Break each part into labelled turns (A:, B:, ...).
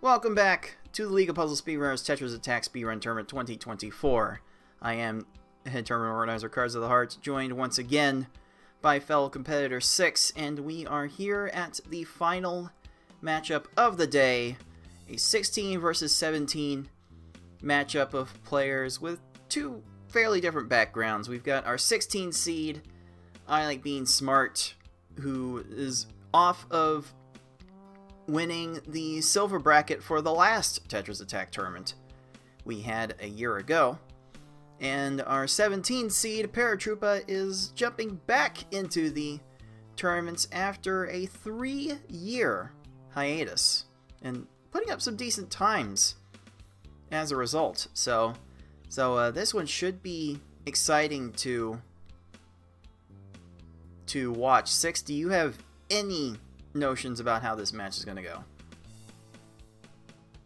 A: Welcome back to the League of Puzzle Speedrunners Tetris Attack Speedrun Tournament 2024. I am head tournament organizer Cards of the Heart, joined once again by fellow competitor 6, and we are here at the final matchup of the day, a 16 versus 17 matchup of players with two fairly different backgrounds. We've got our 16 seed, ilikebeingsmart, who is off of winning the silver bracket for the last Tetris Attack tournament we had a year ago. And our 17 seed, Paratroopa, is jumping back into the tournaments after a 3-year hiatus and putting up some decent times as a result. So this one should be exciting to watch. Six, do you have any notions about how this match is going to go?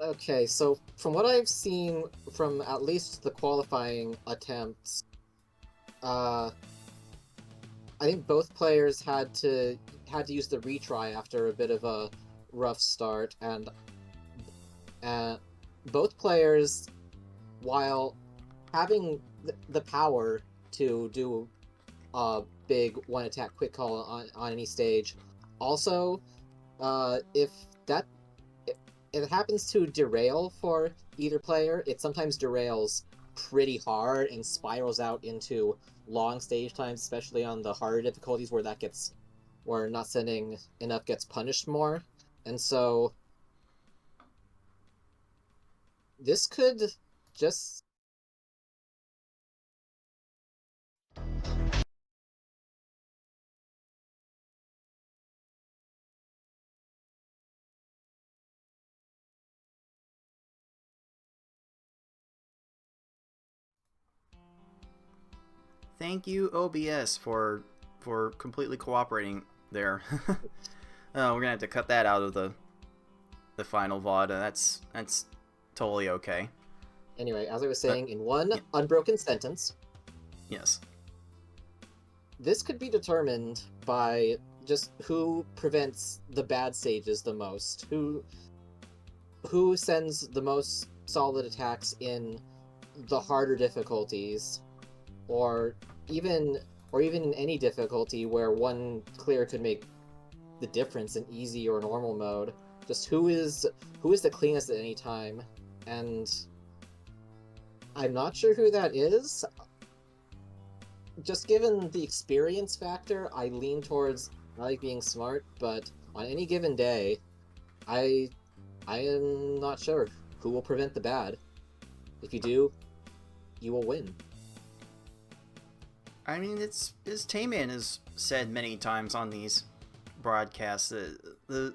B: Okay, so from what I've seen from at least the qualifying attempts, I think both players had to use the retry after a bit of a rough start, and both players, while having the power to do a big one attack quick call on any stage, also, if it happens to derail for either player, it sometimes derails pretty hard and spirals out into long stage times, especially on the harder difficulties where not sending enough gets punished more. And so this could just...
A: Thank you, OBS, for completely cooperating there. We're gonna have to cut that out of the final VOD. That's totally okay.
B: Anyway, as I was saying, in one unbroken sentence,
A: yes,
B: this could be determined by just who prevents the bad stages the most, who sends the most solid attacks in the harder difficulties, or even in any difficulty where one clear could make the difference in easy or normal mode. Just who is the cleanest at any time, and I'm not sure who that is. Just given the experience factor, I lean towards ilikebeingsmart, but on any given day, I am not sure who will prevent the bad. If you do, you will win.
A: I mean, it's as Tayman has said many times on these broadcasts, the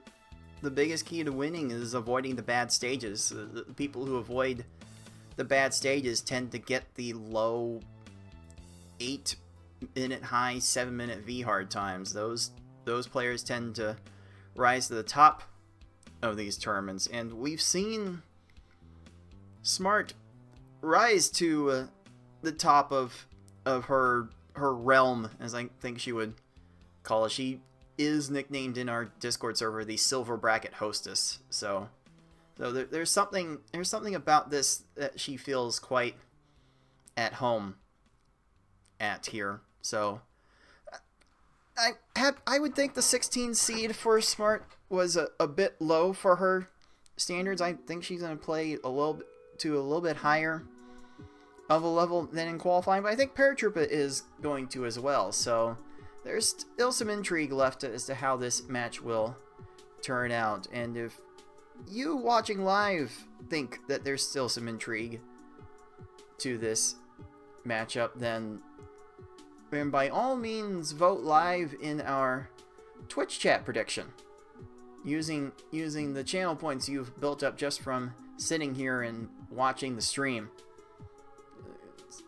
A: biggest key to winning is avoiding the bad stages. The people who avoid the bad stages tend to get the low 8-minute high, 7-minute V hard times. Those players tend to rise to the top of these tournaments, and we've seen Smart rise to the top of her realm, as I think she would call it. She is nicknamed in our Discord server the Silver Bracket Hostess. So there's something about this that she feels quite at home at here. So I would think the 16 seed for Smart was a bit low for her standards. I think she's going to play a little bit higher of a level than in qualifying, but I think Paratroopa is going to as well. So there's still some intrigue left as to how this match will turn out. And if you watching live think that there's still some intrigue to this matchup, then by all means vote live in our Twitch chat prediction using the channel points you've built up just from sitting here and watching the stream. It's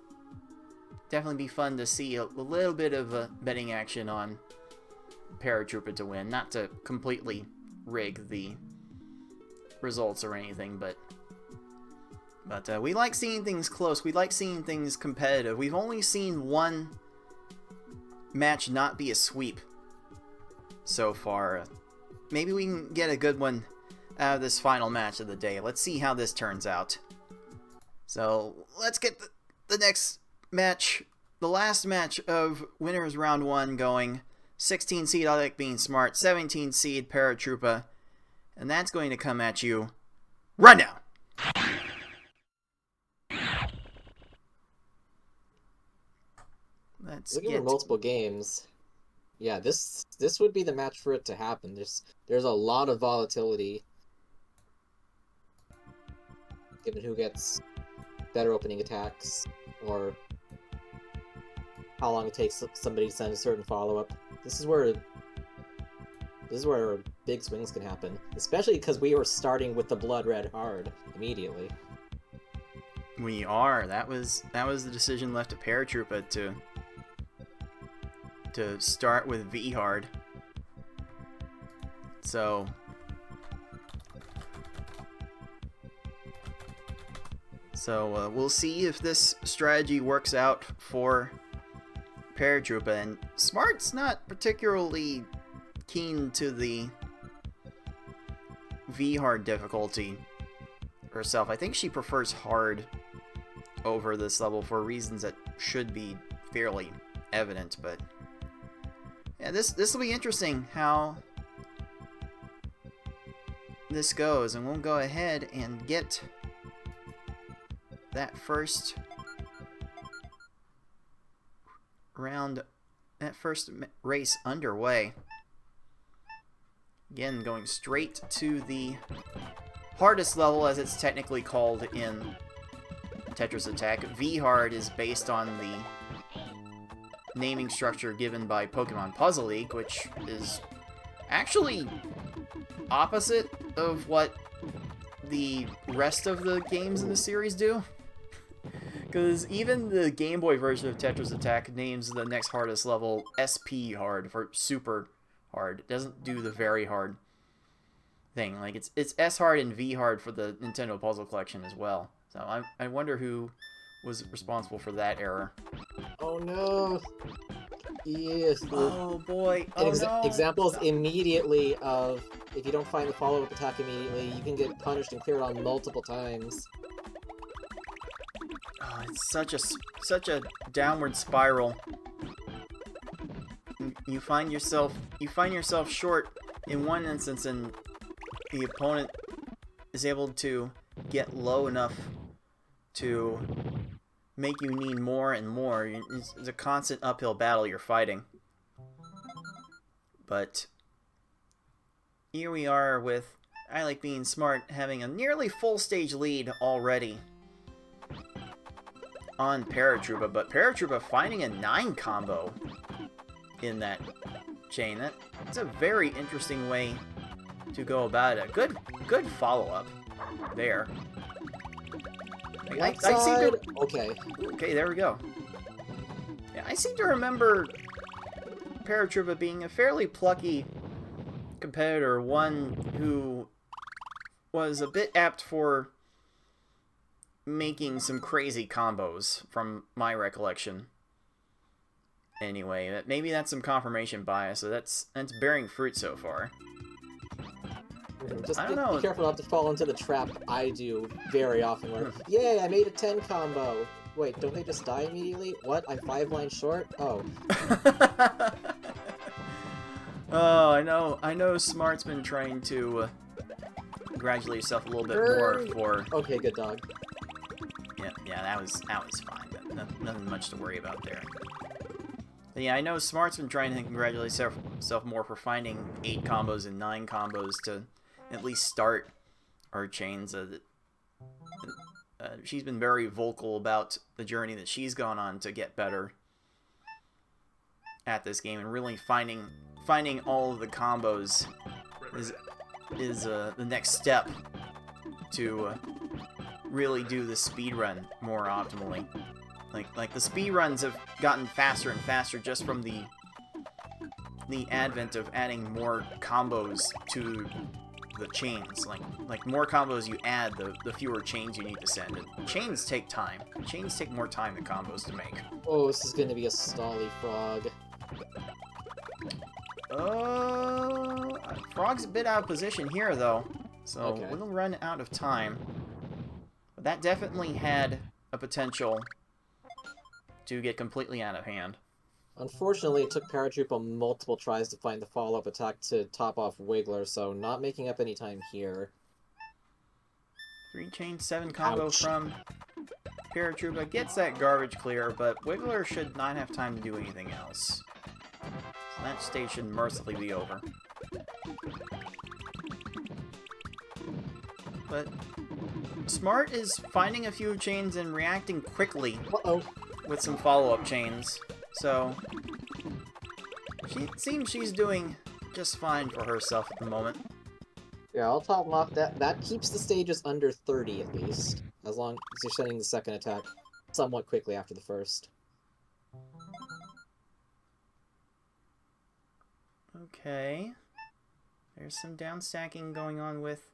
A: definitely be fun to see a little bit of betting action on Paratroopa to win. Not to completely rig the results or anything, but we like seeing things close. We like seeing things competitive. We've only seen one match not be a sweep so far. Maybe we can get a good one out of this final match of the day. Let's see how this turns out. So let's get the next match, the last match of winners round 1 going. 16 seed ilikebeingsmart, 17 seed Paratroopa, and that's going to come at you right now.
B: Looking at multiple games, yeah, this would be the match for it to happen. There's a lot of volatility, given who gets better opening attacks or how long it takes somebody to send a certain follow-up. This is where big swings can happen, especially because we were starting with the blood red hard immediately.
A: We are. That was the decision left to Paratroopa to start with V hard. So we'll see if this strategy works out for Paratroopa. And Smart's not particularly keen to the V hard difficulty herself. I think she prefers hard over this level for reasons that should be fairly evident, but yeah, this will be interesting how this goes, and we'll go ahead and get that first round, that first race underway. Again, going straight to the hardest level, as it's technically called in Tetris Attack. V-Hard is based on the naming structure given by Pokemon Puzzle League, which is actually opposite of what the rest of the games in the series do. Because even the Game Boy version of Tetris Attack names the next hardest level SP Hard for super hard. It doesn't do the very hard thing. Like it's S hard and V hard for the Nintendo Puzzle Collection as well. So I wonder who was responsible for that error.
B: Oh no! Yes.
A: Oh boy! Oh no!
B: Examples immediately of if you don't find the follow-up attack immediately, you can get punished and cleared on multiple times.
A: Oh, it's such a downward spiral. You find yourself short in one instance, and the opponent is able to get low enough to make you need more and more. It's a constant uphill battle you're fighting. But here we are with ilikebeingsmart having a nearly full stage lead already on Paratroopa, but Paratroopa finding a 9 combo in that chain. That's a very interesting way to go about it. Good follow-up there. I seem to... Okay, there we go. Yeah, I seem to remember Paratroopa being a fairly plucky competitor, one who was a bit apt for making some crazy combos, from my recollection. Anyway, maybe that's some confirmation bias, so that's bearing fruit so far.
B: Just be careful not to fall into the trap I do very often, where, yay, I made a 10 combo! Wait, don't they just die immediately? What? I'm 5 lines short? Oh.
A: Oh, I know Smart's been trying to congratulate yourself a little bit more for...
B: Okay, good dog.
A: Yeah, that was fine. Nothing much to worry about there. But yeah, I know Smart's been trying to congratulate himself more for finding 8 combos and 9 combos to at least start our chains. She's been very vocal about the journey that she's gone on to get better at this game, and really finding all of the combos is the next step to really do the speedrun more optimally. Like the speedruns have gotten faster and faster just from the advent of adding more combos to the chains. Like more combos you add, the fewer chains you need to send. And chains take time. Chains take more time than combos to make.
B: Oh, this is gonna be a stally frog.
A: Frog's a bit out of position here, though. So
B: Okay.
A: we'll run out of time. But that definitely had a potential to get completely out of hand.
B: Unfortunately, it took Paratroopa multiple tries to find the follow-up attack to top off Wiggler, so not making up any time here.
A: 3 chain 7 combo
B: Ouch.
A: from Paratroopa gets that garbage clear, but Wiggler should not have time to do anything else. So that stage should mercifully be over. But Smart is finding a few chains and reacting quickly
B: Uh-oh.
A: with some follow-up chains. So it seems she's doing just fine for herself at the moment.
B: Yeah, I'll top them off. That keeps the stages under 30 at least, as long as you're sending the second attack somewhat quickly after the first.
A: Okay. There's some down stacking going on with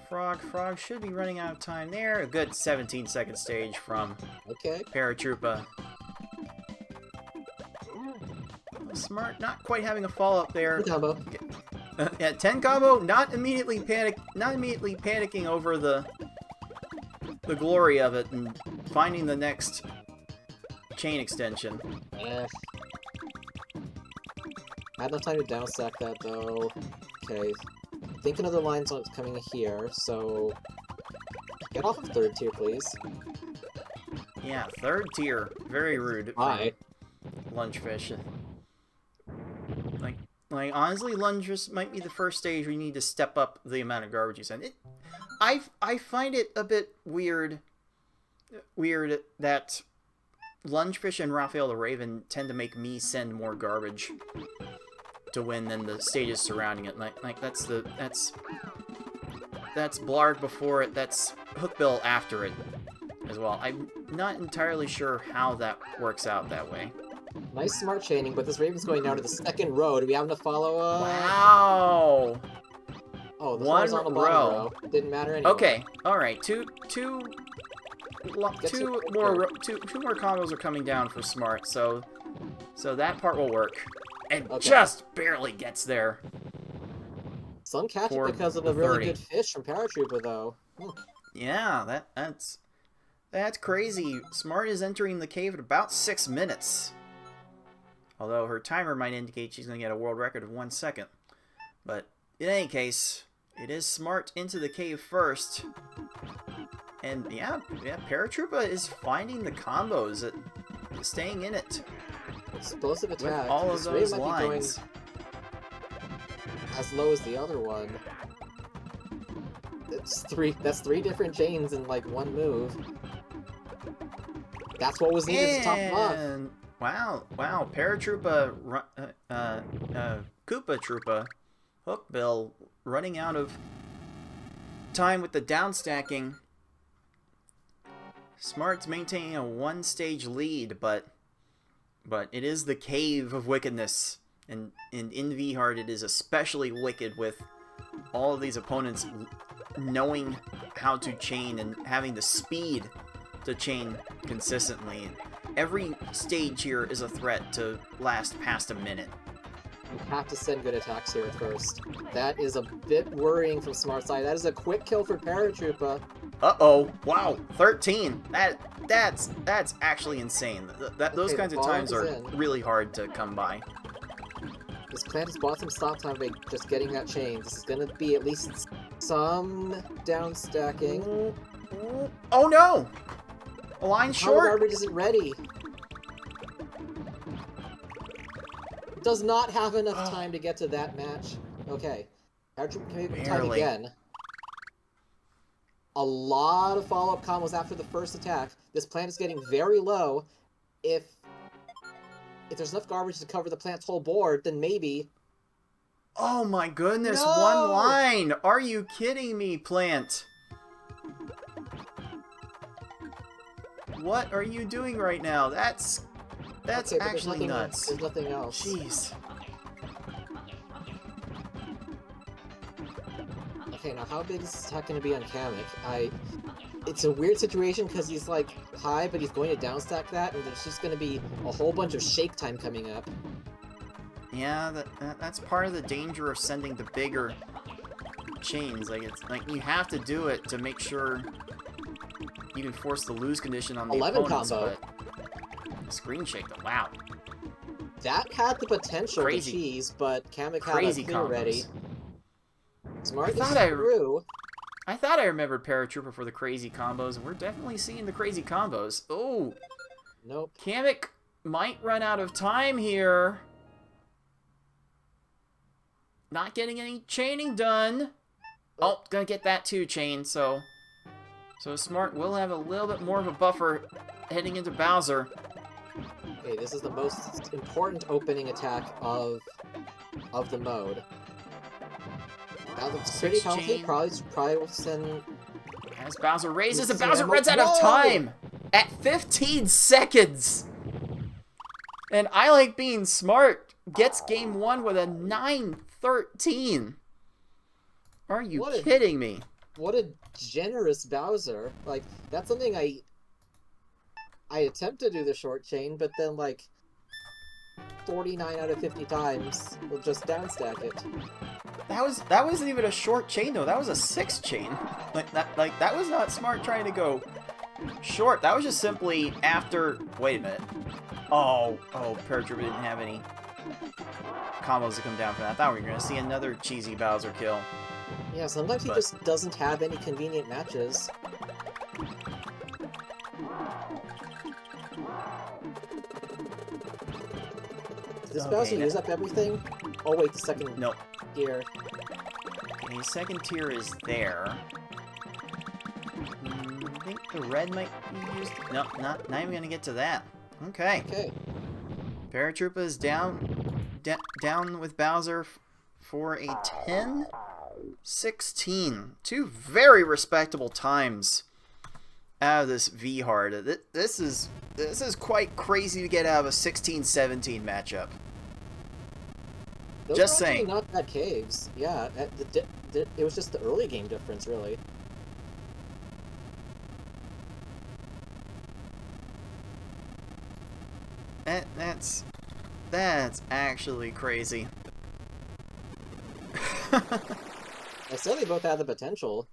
A: Frog. Frog should be running out of time there. A good 17-second stage from
B: Okay.
A: Paratroopa. Smart, not quite having a follow-up there.
B: Combo.
A: Yeah, 10 combo, not immediately panicking over the glory of it and finding the next chain extension.
B: Eh. Had enough time to downstack that though. Okay. I think another line's coming here, so get off of third tier, please.
A: Yeah, third tier. Very rude.
B: Hi.
A: Lungefish. Like honestly, Lungefish might be the first stage where you need to step up the amount of garbage you send. I find it a bit weird that Lungefish and Raphael the Raven tend to make me send more garbage to win than the stages surrounding it. Like that's Blarg before it, that's Hookbill after it as well. I'm not entirely sure how that works out that way.
B: Nice smart chaining, but this Raven's going down to the second row. Do we have enough follow-up?
A: Wow!
B: Oh, this
A: One
B: one's on the bottom row. Didn't matter anyway.
A: Okay, alright, two more combos are coming down for Smart, so that part will work. And
B: Okay.
A: just barely gets there.
B: Some catch it
A: For
B: because of a really
A: 30.
B: good fish from Paratroopa, though.
A: Yeah, that's crazy. Smart is entering the cave at about 6 minutes. Although her timer might indicate she's going to get a world record of 1 second. But in any case, it is Smart into the cave first. And yeah, Paratroopa is finding the combos, staying in it
B: Explosive
A: with
B: attack.
A: all of
B: This Raven
A: those
B: might be going
A: lines.
B: as low as the other one. That's three different chains in like one move. That's what was needed to top them off.
A: And wow, Paratroopa, Koopa Troopa, Hookbill running out of time with the downstacking. Smart's maintaining a 1-stage lead, but it is the cave of wickedness, and in V-Hard it is especially wicked with all of these opponents knowing how to chain and having the speed to chain consistently. Every stage here is a threat to last past a minute.
B: You have to send good attacks here at first. That is a bit worrying from Smart's side. That is a quick kill for Paratroopa.
A: Uh-oh. Wow. 13. That's actually insane. Those
B: Okay,
A: kinds of
B: the
A: times
B: ball
A: are
B: is in.
A: really hard to come by.
B: This plant has bought some stop time by just getting that chain. This is going to be at least some down stacking.
A: Oh no! A line
B: How
A: short.
B: garbage isn't ready. Does not have enough time to get to that match. Okay. Paratroopa can make time
A: Barely.
B: again. A lot of follow-up combos after the first attack. This plant is getting very low. If there's enough garbage to cover the plant's whole board, then maybe.
A: Oh my goodness,
B: No!
A: one line! Are you kidding me, Plant? What are you doing right now? That's
B: Okay, but
A: actually nuts.
B: There's nothing else.
A: Jeez.
B: Okay, now how big is this attack going to be on Kamek? It's a weird situation because he's like high, but he's going to downstack that, and there's just going to be a whole bunch of shake time coming up.
A: Yeah, that's part of the danger of sending the bigger chains. Like, it's like you have to do it to make sure you can force the lose condition on the
B: 11
A: opponents.
B: combo.
A: But screen shake, though. Wow.
B: That had the potential
A: Crazy.
B: to cheese, but Kamek had
A: Crazy
B: a clear
A: combos.
B: ready. Smart is
A: thought
B: through.
A: I thought I remembered Paratroopa for the crazy combos, and we're definitely seeing the crazy combos. Oh,
B: Nope.
A: Kamek might run out of time here. Not getting any chaining done. Oh, gonna get that too, chain, so Smart will have a little bit more of a buffer heading into Bowser.
B: Okay, this is the most important opening attack of the mode. That looks pretty healthy.
A: Chain.
B: Probably will send.
A: As Bowser raises, and
B: This is
A: Bowser
B: ammo.
A: runs out of
B: Whoa!
A: time at 15 seconds. And I Like Being Smart gets game 1 with a 9-13. Are you kidding me?
B: What a generous Bowser! Like, that's something I attempt to do the short chain, but then like 49 out of 50 times will just downstack it.
A: That wasn't even a short chain though. That was a 6 chain. That was not Smart trying to go short. That was just simply after. Wait a minute. Oh, Paratroopa didn't have any combos to come down for that. I thought we were gonna see another cheesy Bowser kill.
B: Yeah, sometimes he just doesn't have any convenient matches. Does this Bowser use up everything? Oh wait, the second tier.
A: Okay, second tier is there. I think the red might be used. No, not even gonna get to that. Okay.
B: Okay.
A: Paratroopa is down with Bowser for a 10-16. Two very respectable times out of this V hard. This is quite crazy to get out of a 16-17 matchup.
B: Those
A: Just
B: were actually
A: saying.
B: not bad caves. Yeah, it was just the early game difference, really.
A: That's actually crazy.
B: I said they both had the potential.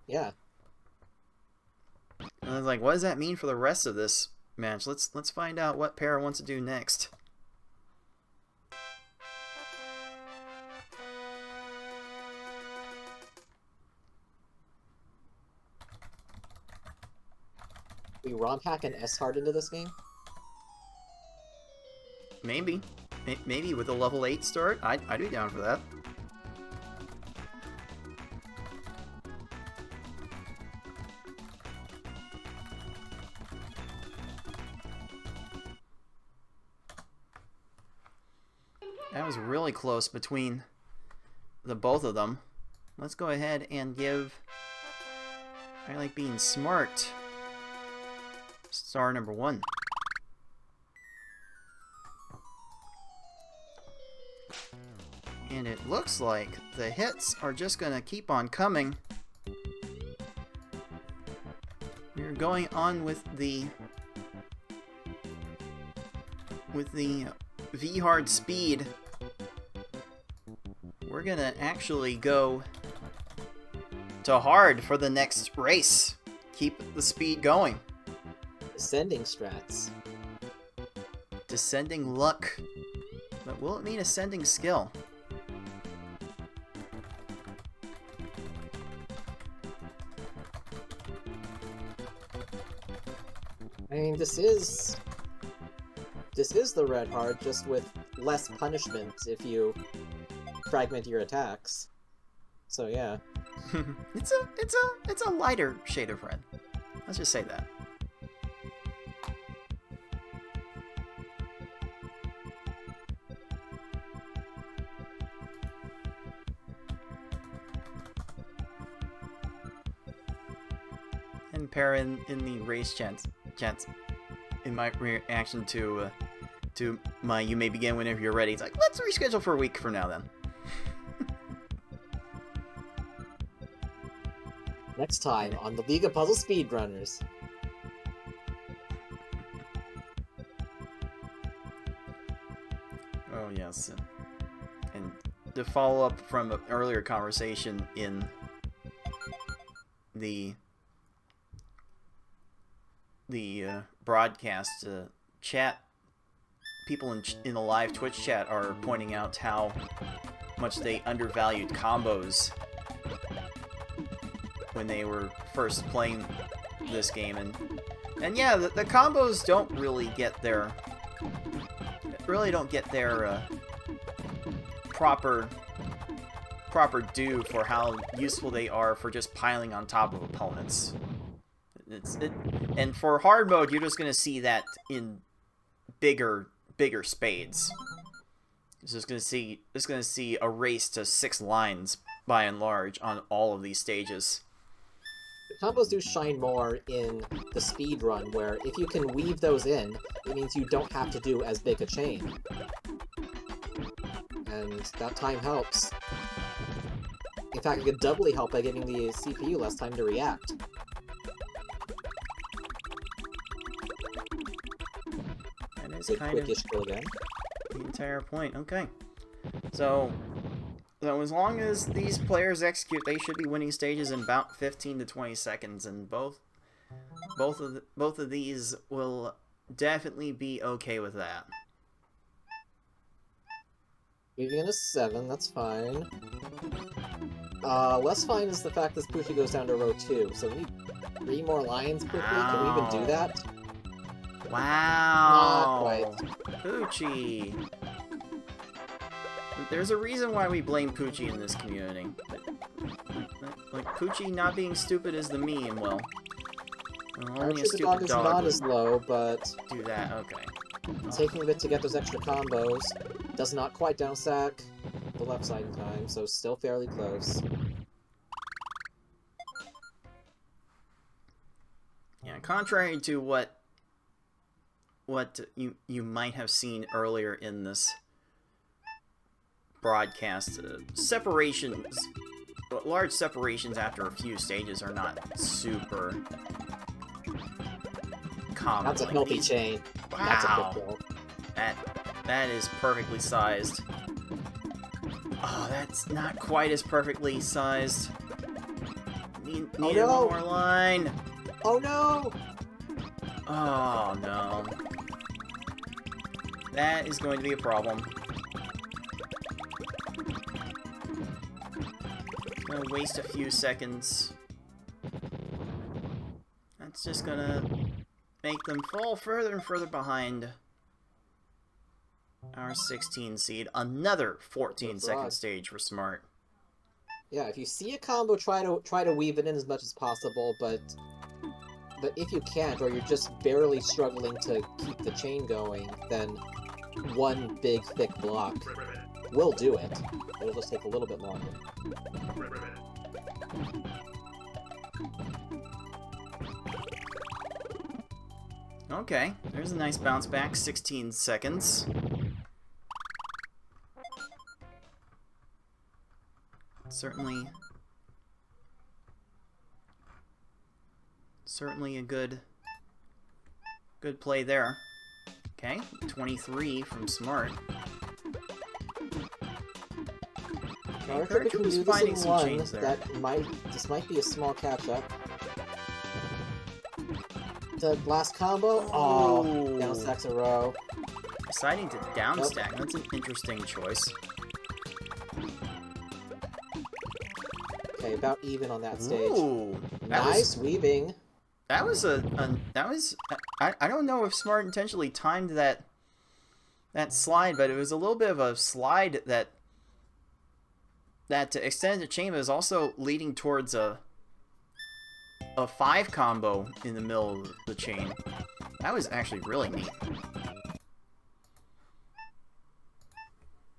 B: Yeah.
A: And I was like, what does that mean for the rest of this match? Let's find out what Para wants to do next.
B: We ROM hack an S hard into this game?
A: Maybe with a level 8 start, I'd be down for that. That was really close between the both of them. Let's go ahead and give I Like Being Smart star number 1. And it looks like the hits are just gonna keep on coming. We're going on with the V hard speed. We're gonna actually go to hard for the next race. Keep the speed going.
B: Ascending strats.
A: Descending luck. But will it mean ascending skill?
B: I mean, this is the red hard, just with less punishment if you fragment your attacks. So yeah.
A: it's a lighter shade of red. Let's just say that. And Para in the race chance in my reaction to my "you may begin whenever you're ready." It's like, let's reschedule for a week from now then.
B: Next time on the League of Puzzle Speedrunners.
A: Oh yes, and to follow up from an earlier conversation in the broadcast chat, people in the live Twitch chat are pointing out how much they undervalued combos when they were first playing this game, and yeah, the combos don't really get their proper due for how useful they are for just piling on top of opponents. And for hard mode, you're just gonna see that in bigger spades. It's just gonna see a race to 6 lines by and large on all of these stages.
B: The combos do shine more in the speedrun, where if you can weave those in, it means you don't have to do as big a chain. And that time helps. In fact, it could doubly help by giving the CPU less time to react.
A: That is
B: Good
A: kind of
B: quickish kill again.
A: the entire point. Okay. So as long as these players execute, they should be winning stages in about 15 to 20 seconds, and both of these will definitely be okay with that.
B: Weaving in a 7, that's fine. Less fine is the fact this Poochie goes down to row 2, so we need 3 more lines quickly.
A: Wow.
B: Can we even do that?
A: Wow!
B: Not quite.
A: Poochie! There's a reason why we blame Poochie in this community. Like, Poochie not being stupid is the meme, well... only a
B: Paratroopa
A: stupid
B: dog is
A: dog
B: not
A: would
B: as low, but
A: do that, okay.
B: taking a bit to get those extra combos. Does not quite downstack the left side in time, so still fairly close.
A: Yeah, contrary to what you might have seen earlier in this broadcast, large separations after a few stages are not super common.
B: That's a
A: Like
B: healthy
A: these-
B: chain.
A: Wow.
B: That's a quick kill.
A: That is perfectly sized. Oh, that's not quite as perfectly sized. Needed
B: no.
A: one more line.
B: Oh no!
A: Oh no. That is going to be a problem. Gonna waste a few seconds. That's just gonna make them fall further and further behind our 16 seed. Another 14-second stage for Smart.
B: Yeah, if you see a combo, try to weave it in as much as possible, but if you can't, or you're just barely struggling to keep the chain going, then one big thick block will do it. It'll just take a little bit longer.
A: Okay, there's a nice bounce back, 16 seconds. Certainly a good play there. Okay, 23 from Smart.
B: Paratroopa can do this
A: finding
B: in
A: some
B: one.
A: chains there.
B: This might be a small catch-up. The last combo? Oh, down stacks a row.
A: Deciding to downstack, that's an interesting choice.
B: Okay, about even on that stage.
A: Ooh,
B: Nice weaving.
A: That was I don't know if Smart intentionally timed that slide, but it was a little bit of a slide that extended the chain, but is also leading towards a 5 combo in the middle of the chain. That was actually really neat.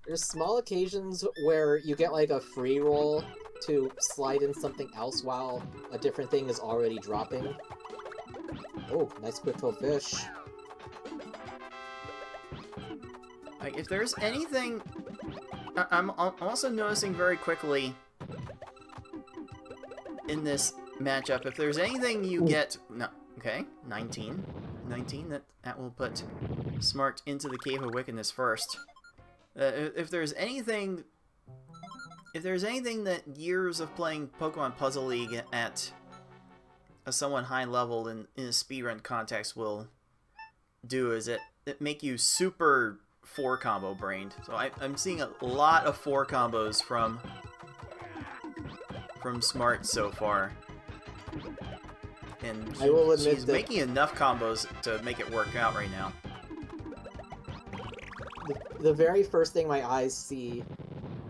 B: There's small occasions where you get like a free roll to slide in something else while a different thing is already dropping. Oh, nice quick kill fish.
A: Like, if there's anything... I'm also noticing very quickly in this matchup, if there's anything you get... No, okay, 19. 19, that will put Smart into the Cave of Wickedness first. If there's anything if there's anything that years of playing Pokemon Puzzle League at a somewhat high level in a speedrun context will do, is it make you super 4 combo brained. So I'm seeing a lot of 4 combos from Smart so far. And
B: I will admit
A: she's
B: that
A: making enough combos to make it work out right now.
B: the very first thing my eyes see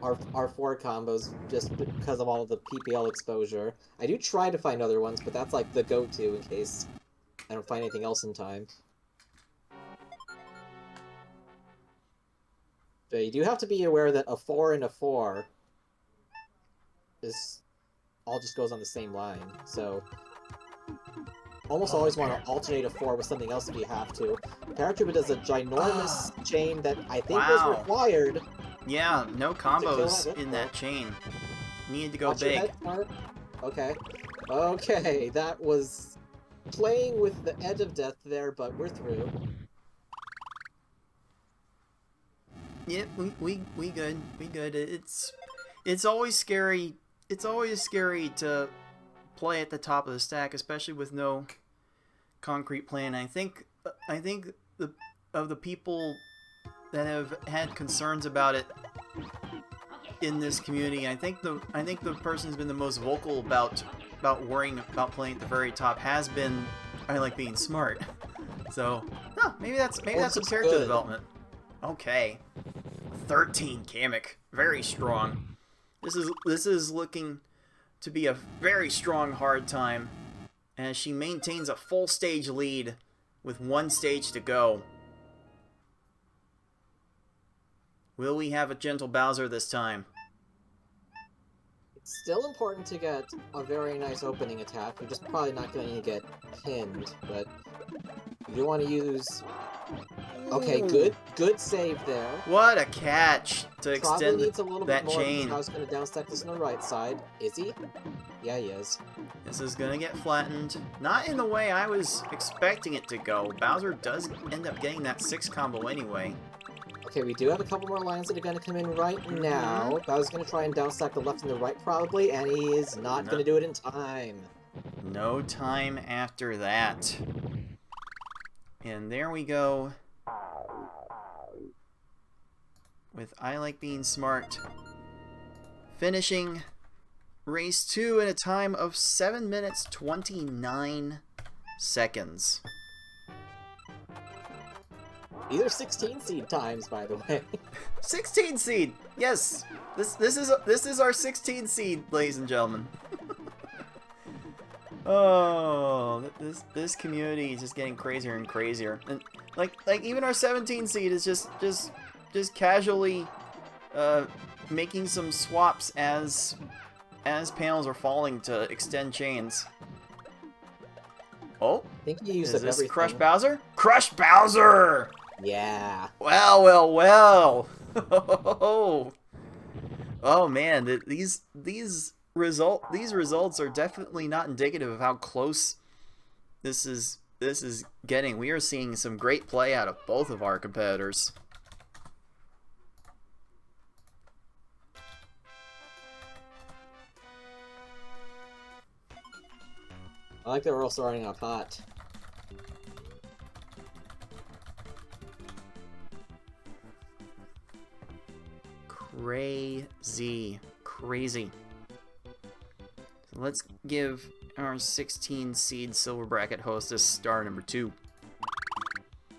B: are 4 combos just because of all of the PPL exposure. I do try to find other ones, but that's like the go-to in case I don't find anything else in time. But you do have to be aware that a 4 and a 4 is all just goes on the same line, so almost always want to alternate a 4 with something else if you have to. Paratroopa does a ginormous chain that I think was required.
A: Yeah, no combos in that chain. Needed to go
B: Watch your
A: big.
B: head, Mark. Okay. Okay, that was playing with the edge of death there, but we're through.
A: Yep, we good. We good. It's always scary. It's always scary to play at the top of the stack, especially with no concrete plan. I think the people that have had concerns about it in this community, I think the person who's been the most vocal about worrying about playing at the very top has been I Like Being Smart. So, maybe that's some character development. Okay. 13 Kamek. Very strong. This is looking to be a very strong hard time as she maintains a full stage lead with 1 stage to go. Will we have a gentle Bowser this time?
B: It's still important to get a very nice opening attack. You're just probably not going to get pinned, but you want to use... Okay, good save there.
A: What a catch to extend
B: needs a little
A: that
B: bit more
A: chain.
B: I was going to downstack this on the right side. Is he? Yeah, he is.
A: This is going to get flattened. Not in the way I was expecting it to go. Bowser does end up getting that 6 combo anyway.
B: Okay, we do have a couple more lines that are going to come in right now. Bowser's going to try and downstack the left and the right probably, and he is not going to do it in time.
A: No time after that. And there we go. With I Like Being Smart finishing race 2 in a time of 7 minutes 29 seconds.
B: These are 16 seed times, by the way.
A: 16 seed. Yes. This is our 16 seed, ladies and gentlemen. Oh, this community is just getting crazier and crazier. And like even our 17 seed is just casually making some swaps as panels are falling to extend chains. Oh,
B: I think you used
A: is this
B: everything.
A: Crush Bowser? Crush Bowser!
B: Yeah.
A: Well. Oh man, these results are definitely not indicative of how close this is getting. We are seeing some great play out of both of our competitors.
B: I like that we're all starting off hot.
A: Crazy. So let's give our 16 seed silver bracket hostess star number 2.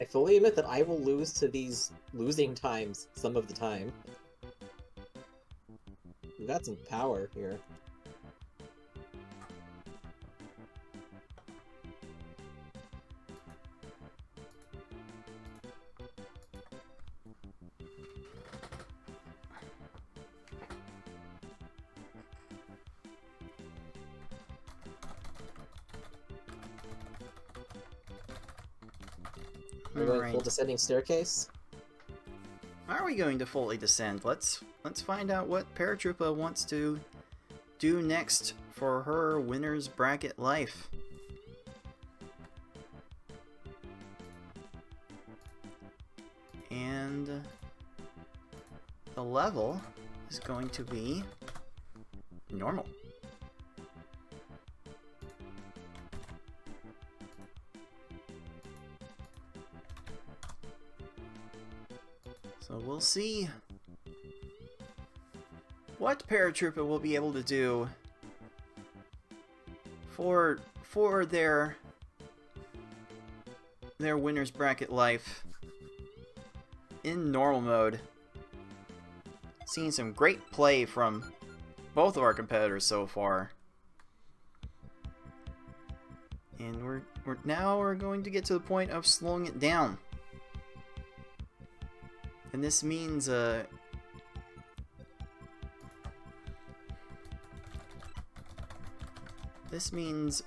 B: I fully admit that I will lose to these losing times some of the time. We've got some power here. We're going full descending staircase.
A: Are we going to fully descend? Let's find out what Paratroopa wants to do next for her winner's bracket life. And the level is going to be normal. So we'll see what Paratroopa will be able to do for their winner's bracket life in normal mode. Seeing some great play from both of our competitors so far. And we're going to get to the point of slowing it down. And this means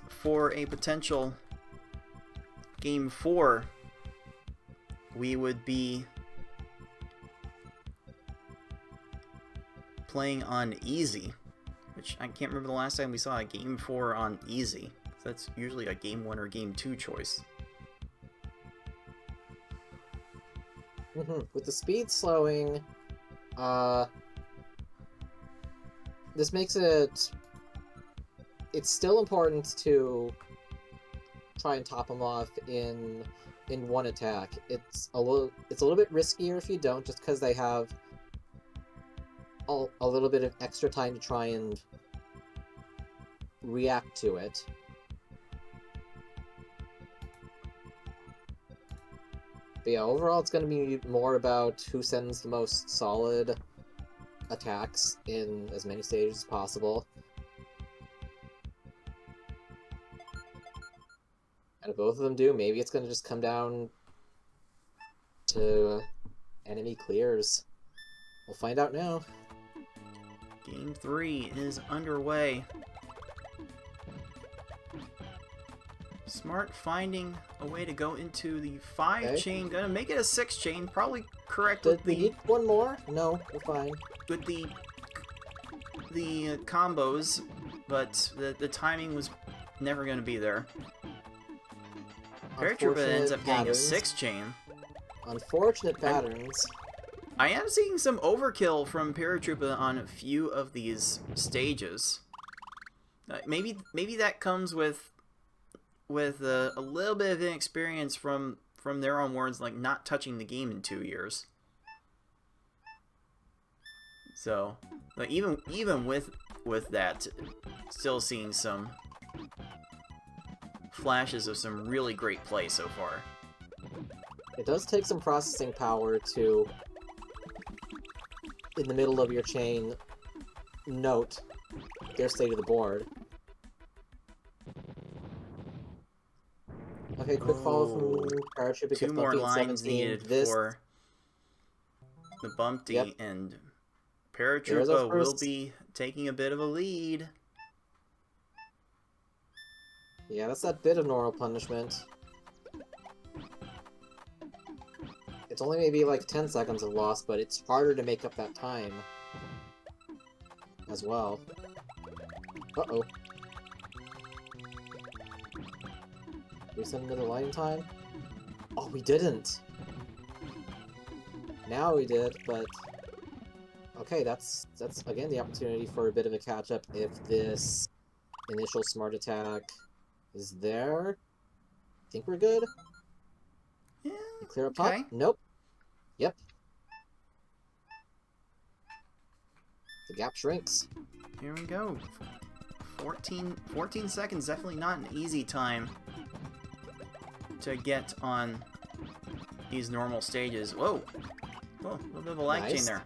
A: for a potential Game 4, we would be playing on easy, which I can't remember the last time we saw a Game 4 on easy. That's usually a Game 1 or Game 2 choice.
B: With the speed slowing, this makes it... It's still important to try and top them off in one attack. It's a little bit riskier if you don't, just because they have a little bit of extra time to try and react to it. But yeah, overall it's going to be more about who sends the most solid attacks in as many stages as possible. And if both of them do, maybe it's going to just come down to enemy clears. We'll find out now.
A: Game 3 is underway. Smart finding a way to go into the 5 chain. Gonna make it a 6 chain. Probably correct
B: Did
A: with
B: we
A: the...
B: need one more? No, we're fine.
A: With the combos, but the timing was never going to be there. Paratroopa ends up getting a 6 chain.
B: Unfortunate patterns.
A: I am seeing some overkill from Paratroopa on a few of these stages. Maybe that comes with a little bit of inexperience from their own words, like not touching the game in 2 years. So, like even with that, still seeing some flashes of some really great play so far.
B: It does take some processing power to, in the middle of your chain, note their state of the board. Okay, quick follow from Paratroopa.
A: 2 more lines needed for the Bumpty,
B: Yep.
A: and Paratroopa will be taking a bit of a lead.
B: Yeah, that's that bit of normal punishment. It's only maybe like 10 seconds of loss, but it's harder to make up that time as well. Uh-oh. Did we send another line in time? Oh, we didn't! Now we did, but... Okay, that's again the opportunity for a bit of a catch-up if this initial smart attack is there. I think we're good.
A: Yeah,
B: You clear up top? Nope. Yep. The gap shrinks.
A: Here we go. 14 seconds, definitely not an easy time to get on these normal stages. Whoa! Whoa, a little bit of a lag chain there.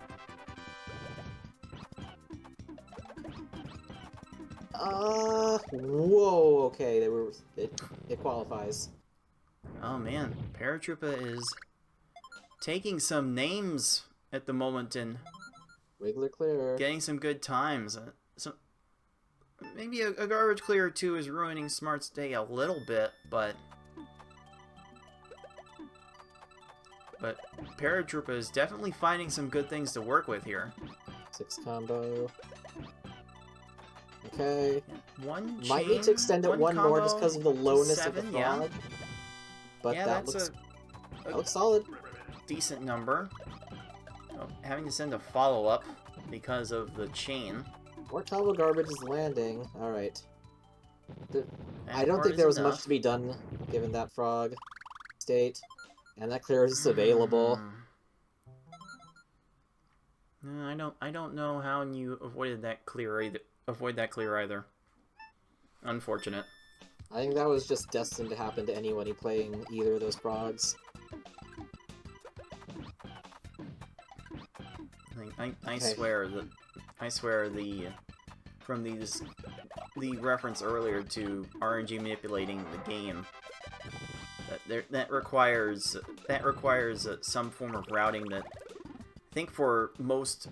B: Whoa, okay, it qualifies.
A: Oh man, Paratroopa is taking some names at the moment and
B: Wiggler clear.
A: getting some good times. So maybe a garbage clear or two is ruining Smart's day a little bit, but Paratroopa is definitely finding some good things to work with here.
B: 6 combo. Okay.
A: One chain,
B: might need to extend it one more just because of the lowness
A: 7,
B: of the fog. But
A: yeah,
B: that
A: that's
B: looks solid.
A: Decent number. Oh, having to send a follow-up because of the chain.
B: More combo garbage is landing. Alright. I don't
A: part
B: think
A: is
B: there was
A: enough.
B: much to be done given that frog state. And that clear is available.
A: No, I don't know how you avoided that clear either. Avoid that clear either. Unfortunate.
B: I think that was just destined to happen to anyone playing either of those frogs.
A: I swear the from the reference earlier to RNG manipulating the game that requires some form of routing that I think for most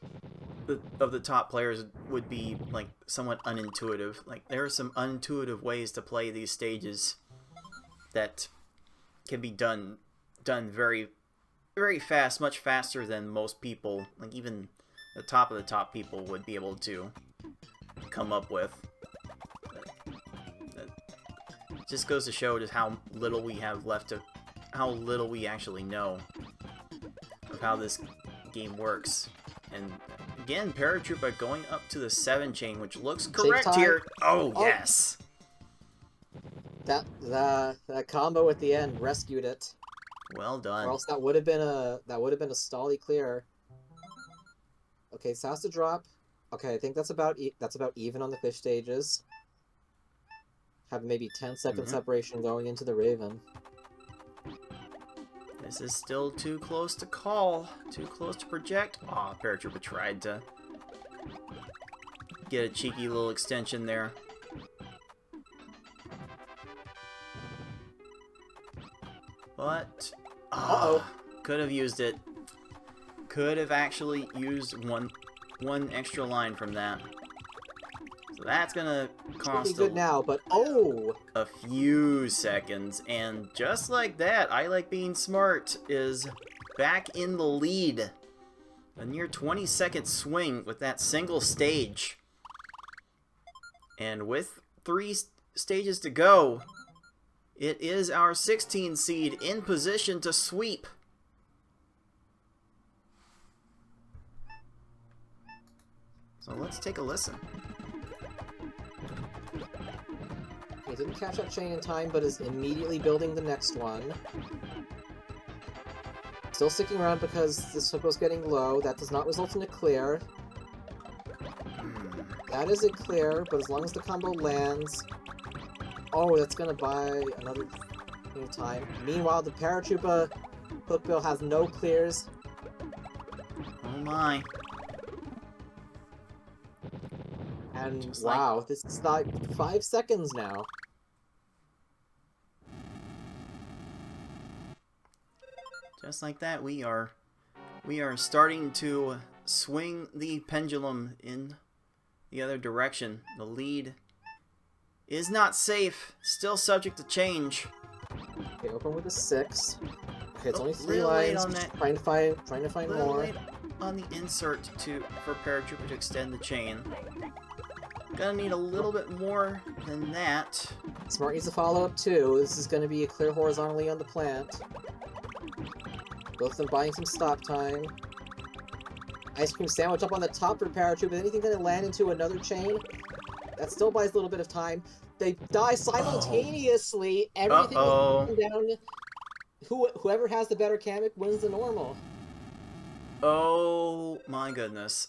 A: of the top players would be like somewhat unintuitive. Like there are some unintuitive ways to play these stages that can be done very very fast, much faster than most people, like even the top people would be able to come up with. That just goes to show just how little we have left to, how little we actually know of how this game works. And again, Paratroopa going up to the 7 chain, which looks correct here. Oh, yes.
B: That combo at the end rescued it.
A: Well done.
B: Or else that would have been a stally clear. Okay, so has to drop. Okay, I think that's about even on the fish stages. Have maybe 10-second separation going into the Raven.
A: This is still too close to call. Too close to project. Aw, Paratroopa tried to get a cheeky little extension there. But could have used it. Could have actually used one extra line from that. So that's gonna cost
B: good now, but
A: a few seconds, and just like that, ilikebeingsmart is back in the lead. A near 20-second swing with that single stage. And with 3 stages to go, it is our 16 seed in position to sweep. So let's take a listen.
B: He didn't catch that chain in time, but is immediately building the next one. Still sticking around because this hook was getting low. That does not result in a clear. That is a clear, but as long as the combo lands... Oh, that's gonna buy another time. Meanwhile, the Paratroopa hookbill has no clears.
A: Oh my.
B: And
A: Just
B: wow, this is like 5 seconds now.
A: Just like that, we are starting to swing the pendulum in the other direction. The lead is not safe, still subject to change.
B: Okay, open with a 6. Okay, it's only 3
A: little late
B: lines.
A: on that.
B: Trying to find more.
A: Late on the insert for Paratroopa to extend the chain. Gonna need a little bit more than that.
B: Smart needs a follow-up too. This is going to be a clear horizontally on the plant. Both of them buying some stop time. Ice cream sandwich up on the top for Paratroopa. Is anything going to land into another chain? That still buys a little bit of time. They die simultaneously. Everything is down. Whoever has the better Kamek wins the normal.
A: Oh my goodness.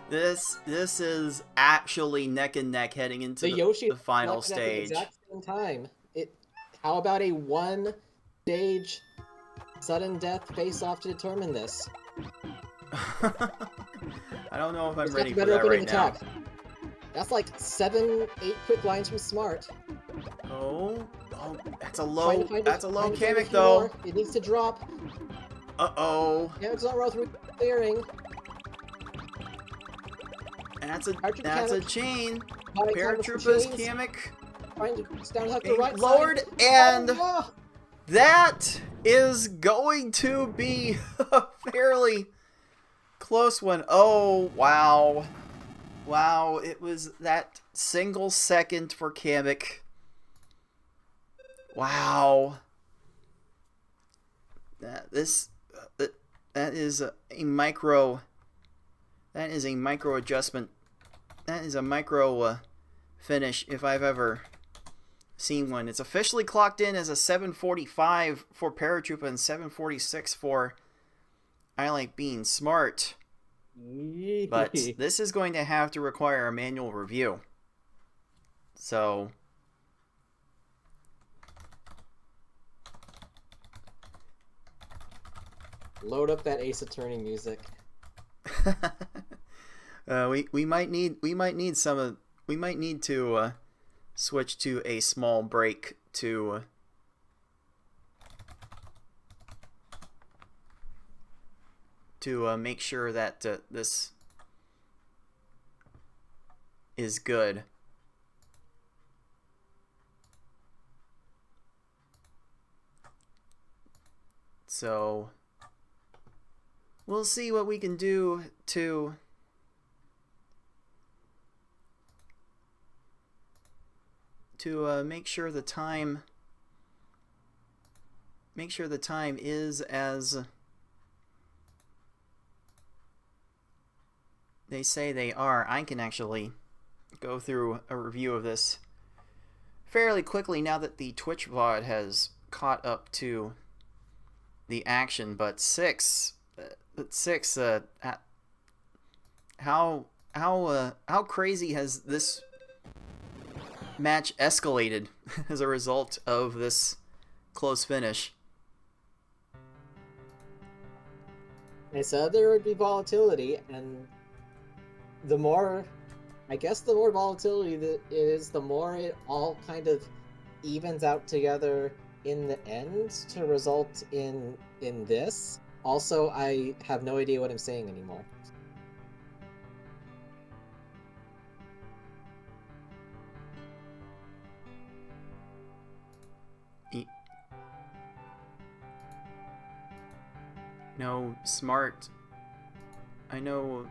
A: This is actually neck and neck heading into the final stage.
B: At the exact same time. How about a 1-stage sudden death face-off to determine this?
A: I don't know if I'm ready for that right now.
B: That's like 7-8 quick lines from Smart.
A: Oh, that's a low Kamek though.
B: More. It needs to drop.
A: Uh-oh.
B: Kamek's not row through clearing.
A: That's a chain. Paratroopa's Kamek being lowered, and that is going to be a fairly close one. Oh, wow. Wow, it was that single second for Kamek. Wow. That is a micro adjustment That is a micro finish if I've ever seen one. It's officially clocked in as a 745 for Paratroopa and 746 for ilikebeingsmart. But this is going to have to require a manual review. So
B: load up that Ace Attorney music.
A: we might need to switch to a small break to make sure that this is good. So we'll see what we can do to make sure the time is as they say they are. I can actually go through a review of this fairly quickly now that the Twitch VOD has caught up to the action. But how crazy has this match escalated as a result of this close finish?
B: I said there would be volatility, and the more volatility that it is, the more it all kind of evens out together in the end to result in this. Also, I have no idea what I'm saying anymore.
A: No, Smart. I know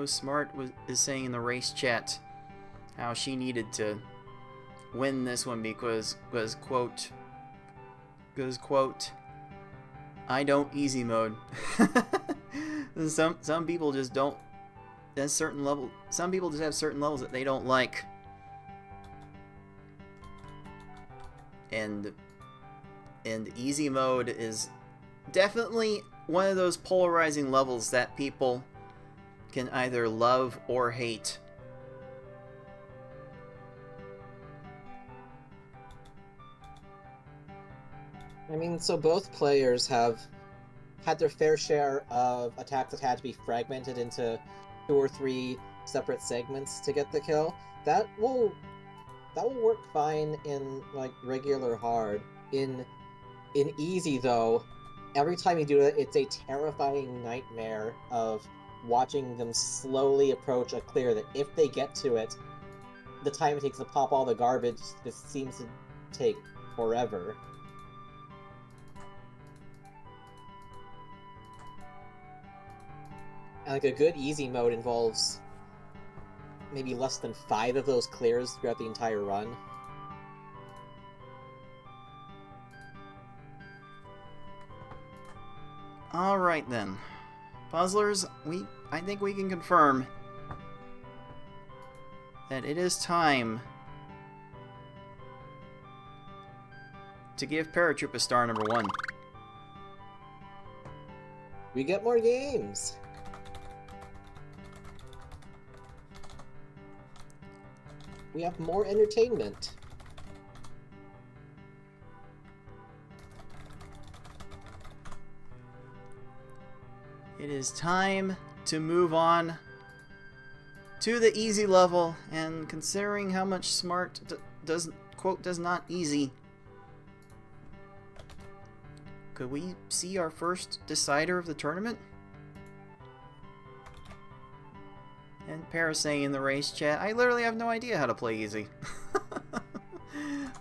A: Smart is saying in the race chat how she needed to win this one because quote I don't easy mode. Some people just don't. There's certain level. Some people just have certain levels that they don't like, and easy mode is definitely one of those polarizing levels that people can either love or hate.
B: I mean, so both players have had their fair share of attacks that had to be fragmented into 2 or 3 separate segments to get the kill. That will work fine in like regular hard. In easy though, every time you do it, it's a terrifying nightmare of watching them slowly approach a clear that if they get to it, the time it takes to pop all the garbage just seems to take forever. And like a good easy mode involves maybe less than 5 of those clears throughout the entire run.
A: Alright then. Puzzlers, I think we can confirm that it is time to give Paratroopa star number 1.
B: We get more games! We have more entertainment.
A: It is time to move on to the easy level, and considering how much Smart does not easy, could we see our first decider of the tournament? And Para saying in the race chat, I literally have no idea how to play easy.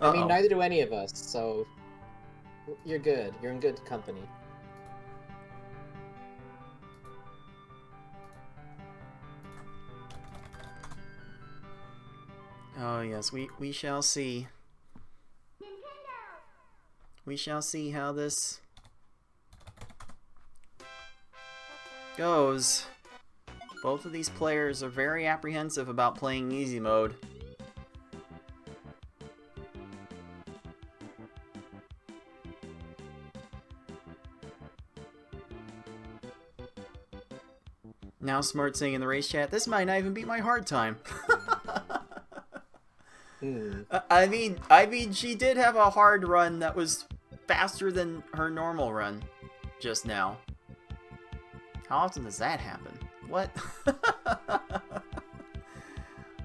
B: I mean, neither do any of us, so you're good. You're in good company.
A: Oh yes, we shall see. We shall see how this goes. Both of these players are very apprehensive about playing easy mode. Now Smart saying in the race chat, this might not even be my hard time. I mean, she did have a hard run that was faster than her normal run just now. How often does that happen? What?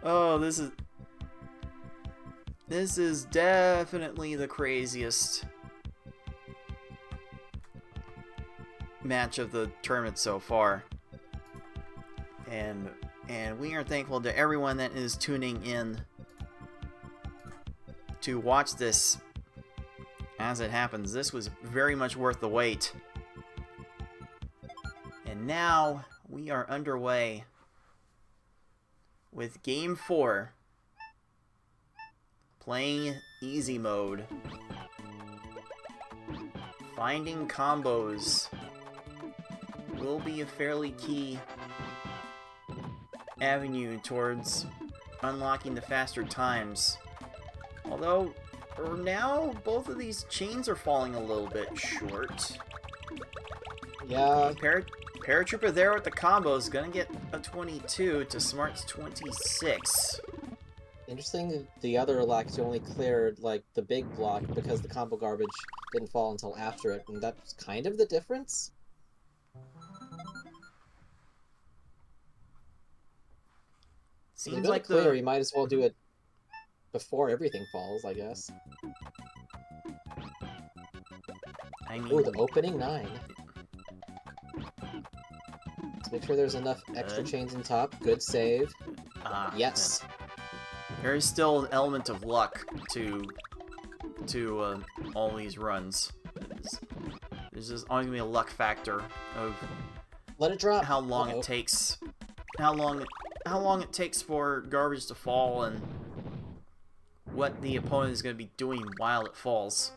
A: Oh, this is definitely the craziest match of the tournament so far. And we are thankful to everyone that is tuning in to watch this as it happens. This was very much worth the wait. And now we are underway with Game 4. Playing easy mode. Finding combos will be a fairly key avenue towards unlocking the faster times. Although, for now, both of these chains are falling a little bit short.
B: Yeah.
A: Paratroopa there with the combos, gonna get a 22 to Smart's 26.
B: Interesting, the other Lacto only cleared, like, the big block because the combo garbage didn't fall until after it, and that's kind of the difference?
A: Seems like
B: clear, you might as well do it before everything falls, I guess.
A: I mean,
B: ooh, the opening 9. Let's make sure there's enough extra chains on top. Good save. Yes.
A: There is still an element of luck to all these runs. There's just always gonna be a luck factor of
B: let it drop.
A: How long it takes. How long it takes for garbage to fall and what the opponent is going to be doing while it falls.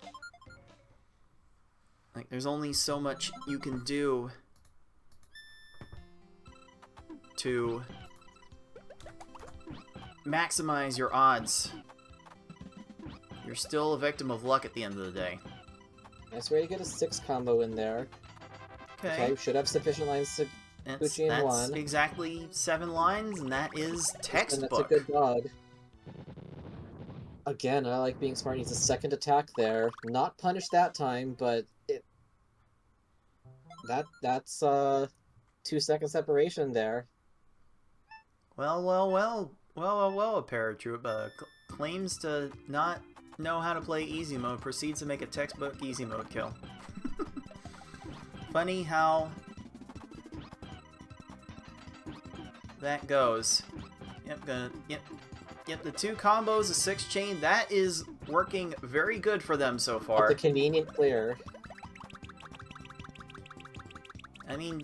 A: Like, there's only so much you can do to maximize your odds. You're still a victim of luck at the end of the day.
B: Nice way to get a 6 combo in there. Okay, should have sufficient lines to Gucci in
A: that's
B: 1.
A: Exactly 7 lines, and that is textbook.
B: And that's a good dog. Again, I like being smart. Needs a second attack there. Not punished that time, but that's 2-second separation there.
A: Well, a Paratroopa claims to not know how to play easy mode, proceeds to make a textbook easy mode kill. Funny how that goes. Yep, the 2 combos, a 6 chain, that is working very good for them so far.
B: But the convenient clear.
A: I mean,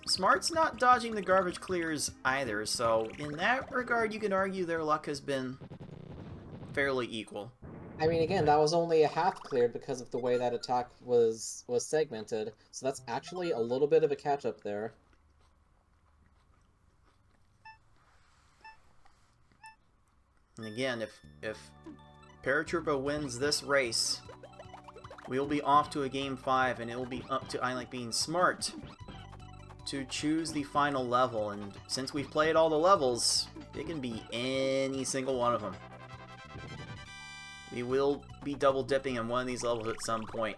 A: Smart's not dodging the garbage clears either, so in that regard, you can argue their luck has been fairly equal.
B: I mean, again, that was only a half cleared because of the way that attack was segmented, so that's actually a little bit of a catch-up there.
A: And again, if Paratroopa wins this race, we'll be off to a Game 5, and it will be up to I Like Being Smart to choose the final level. And since we've played all the levels, it can be any single one of them. We will be double dipping on one of these levels at some point.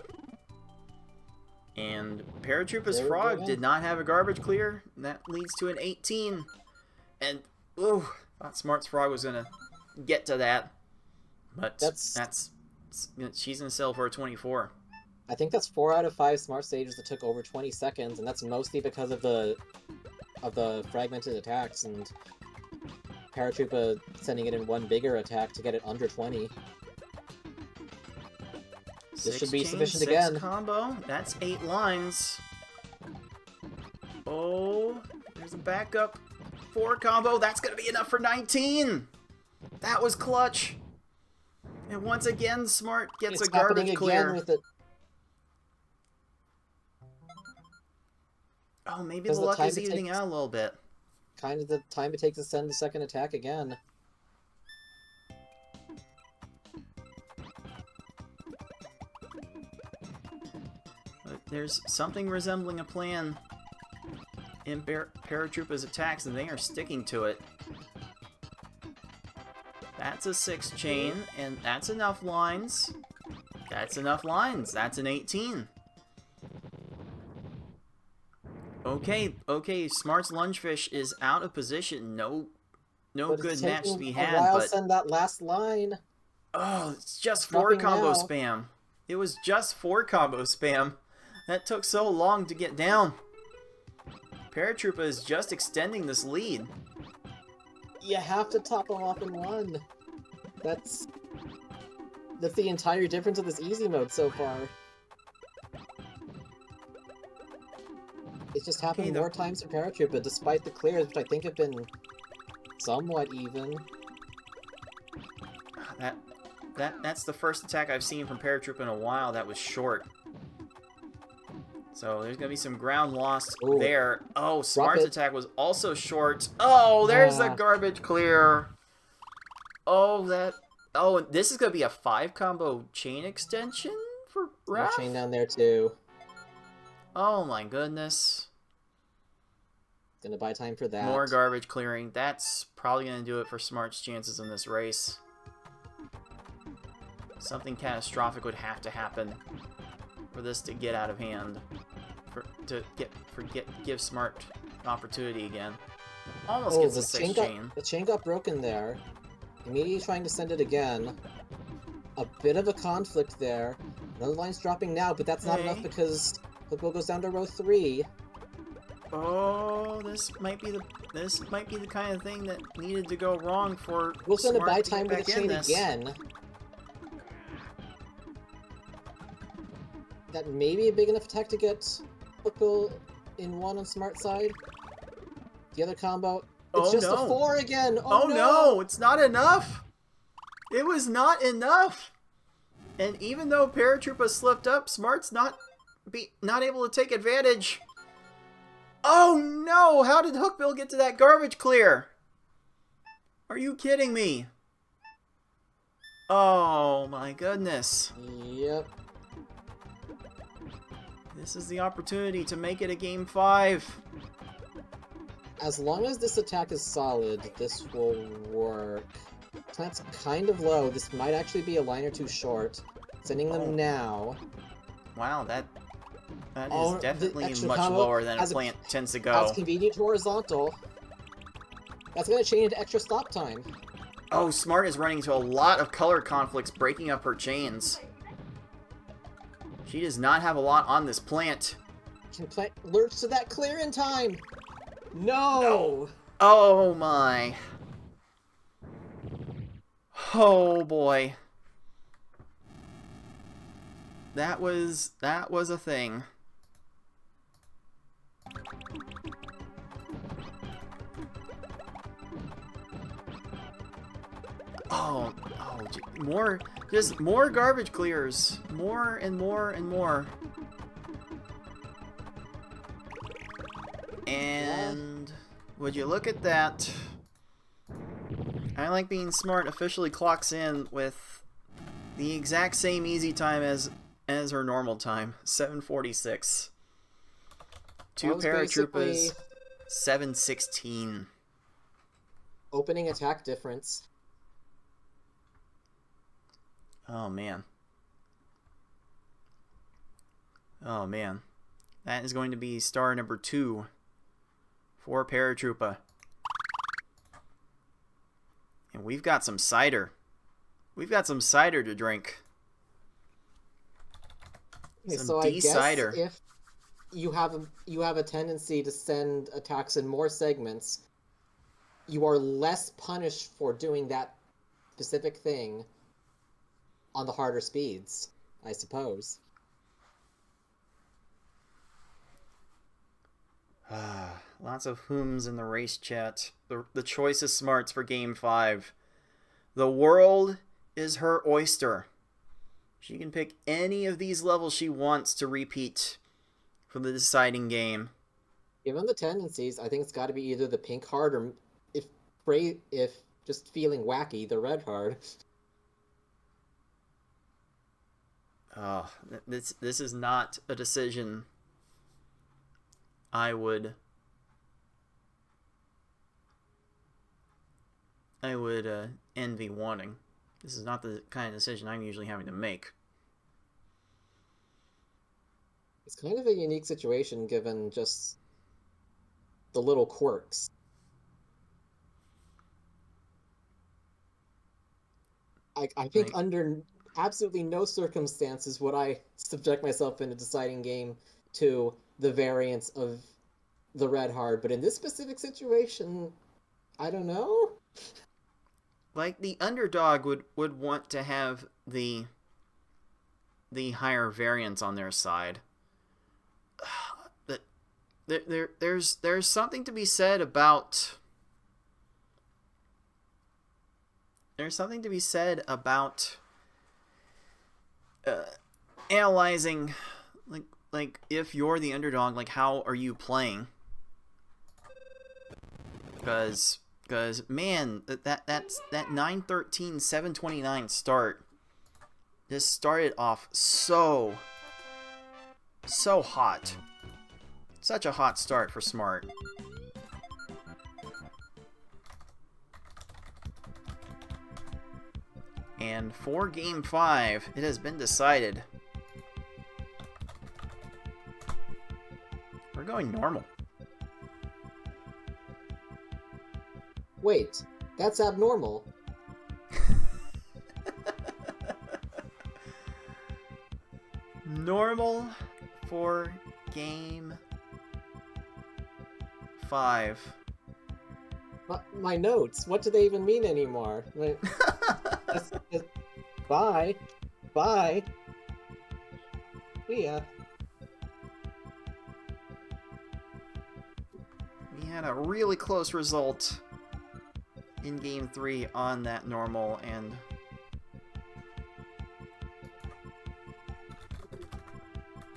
A: And Paratroopa's Frog did not have a garbage clear, and that leads to an 18. And, ooh, thought Smart's Frog was going to get to that. But she's going to sell for a 24.
B: I think that's 4 out of 5 Smart stages that took over 20 seconds, and that's mostly because of the fragmented attacks, and Paratroopa sending it in one bigger attack to get it under 20. This should be sufficient again.
A: Combo. That's 8 lines. Oh, there's a backup 4 combo. That's going to be enough for 19. That was clutch. And once again, Smart gets a garbage clear.
B: With it.
A: Oh, maybe the luck is evening out a little bit.
B: kind of the time it takes to send the second attack again.
A: There's something resembling a plan in Paratroopa's attacks, and they are sticking to it. That's a 6 chain, and that's enough lines. That's enough lines. That's an 18. Okay, Smart's Lungefish is out of position. No good match to be had,
B: but
A: send
B: that last line.
A: Oh, it's just 4 combo spam. It was just 4 combo spam. That took so long to get down. Paratroopa is just extending this lead.
B: You have to top them off in one. That's the entire difference of this easy mode so far. It's just happened more times for Paratroopa, despite the clears, which I think have been somewhat even.
A: That's the first attack I've seen from Paratroopa in a while that was short. So there's gonna be some ground lost there. Oh, Smart's attack was also short. Oh, there's the garbage clear. Oh, this is gonna be a 5 combo chain extension for Raph?
B: Chain down there too.
A: Oh my goodness.
B: Gonna buy time for that.
A: More garbage clearing. That's probably gonna do it for Smart's chances in this race. Something catastrophic would have to happen for this to get out of hand. Give Smart an opportunity again. Almost gets a 6 chain.
B: The chain got broken there. Immediately trying to send it again. A bit of a conflict there. Another line's dropping now, but that's not enough because Hookbill goes down to row 3.
A: Oh, this might be the kind of thing that needed to go wrong for
B: Will's gonna buy
A: Smart to
B: time
A: get
B: with the
A: back in
B: chain
A: this.
B: again. That may be a big enough attack to get Hookbill in one on Smart's side. The other combo, it's just a 4 again! Oh
A: no, it's not enough! It was not enough! And even though Paratroopa slipped up, Smart's not able to take advantage. Oh no! How did Hookbill get to that garbage clear? Are you kidding me? Oh my goodness.
B: Yep.
A: This is the opportunity to make it a game 5.
B: As long as this attack is solid, this will work. That's kind of low. This might actually be a line or two short. Sending them now.
A: Wow, that is definitely much lower than a plant tends to go.
B: As convenient horizontal. That's going to change into extra stop time.
A: Oh, Smart is running into a lot of color conflicts, breaking up her chains. She does not have a lot on this plant.
B: Can plant lurch to that clear in time? No!
A: Oh my. Oh boy. That was a thing. More garbage clears. More and more and more. And would you look at that? I Like Being Smart officially clocks in with the exact same easy time as her normal time, 7:46. Two Paratroopas, 7:16.
B: Opening attack difference.
A: Oh man. Oh man. That is going to be star number 2 for Paratroopa. And we've got some cider. We've got some cider to drink.
B: Okay, so I guess cider. If you have a tendency to send attacks in more segments, you are less punished for doing that specific thing on the harder speeds, I suppose.
A: Lots of whom's in the race chat. The choice is Smarts for Game 5. The world is her oyster. She can pick any of these levels she wants to repeat for the deciding game.
B: Given the tendencies, I think it's got to be either the pink heart or, if just feeling wacky, the red heart.
A: Oh, this is not a decision I would envy wanting. This is not the kind of decision I'm usually having to make.
B: It's kind of a unique situation given just the little quirks. I think
A: Right.
B: under absolutely no circumstances would I subject myself in a deciding game to the variance of the red heart, but in this specific situation, I don't know.
A: Like, the underdog would want to have the higher variance on their side. But there's something to be said about analyzing, like if you're the underdog, like how are you playing? Because man, that 913 729 start just started off so hot. Such a hot start for Smart. And for Game 5, it has been decided. We're going normal.
B: Wait, that's abnormal.
A: Normal for Game 5.
B: My notes, what do they even mean anymore? Bye. Bye. Yeah.
A: We had a really close result in Game 3 on that normal, and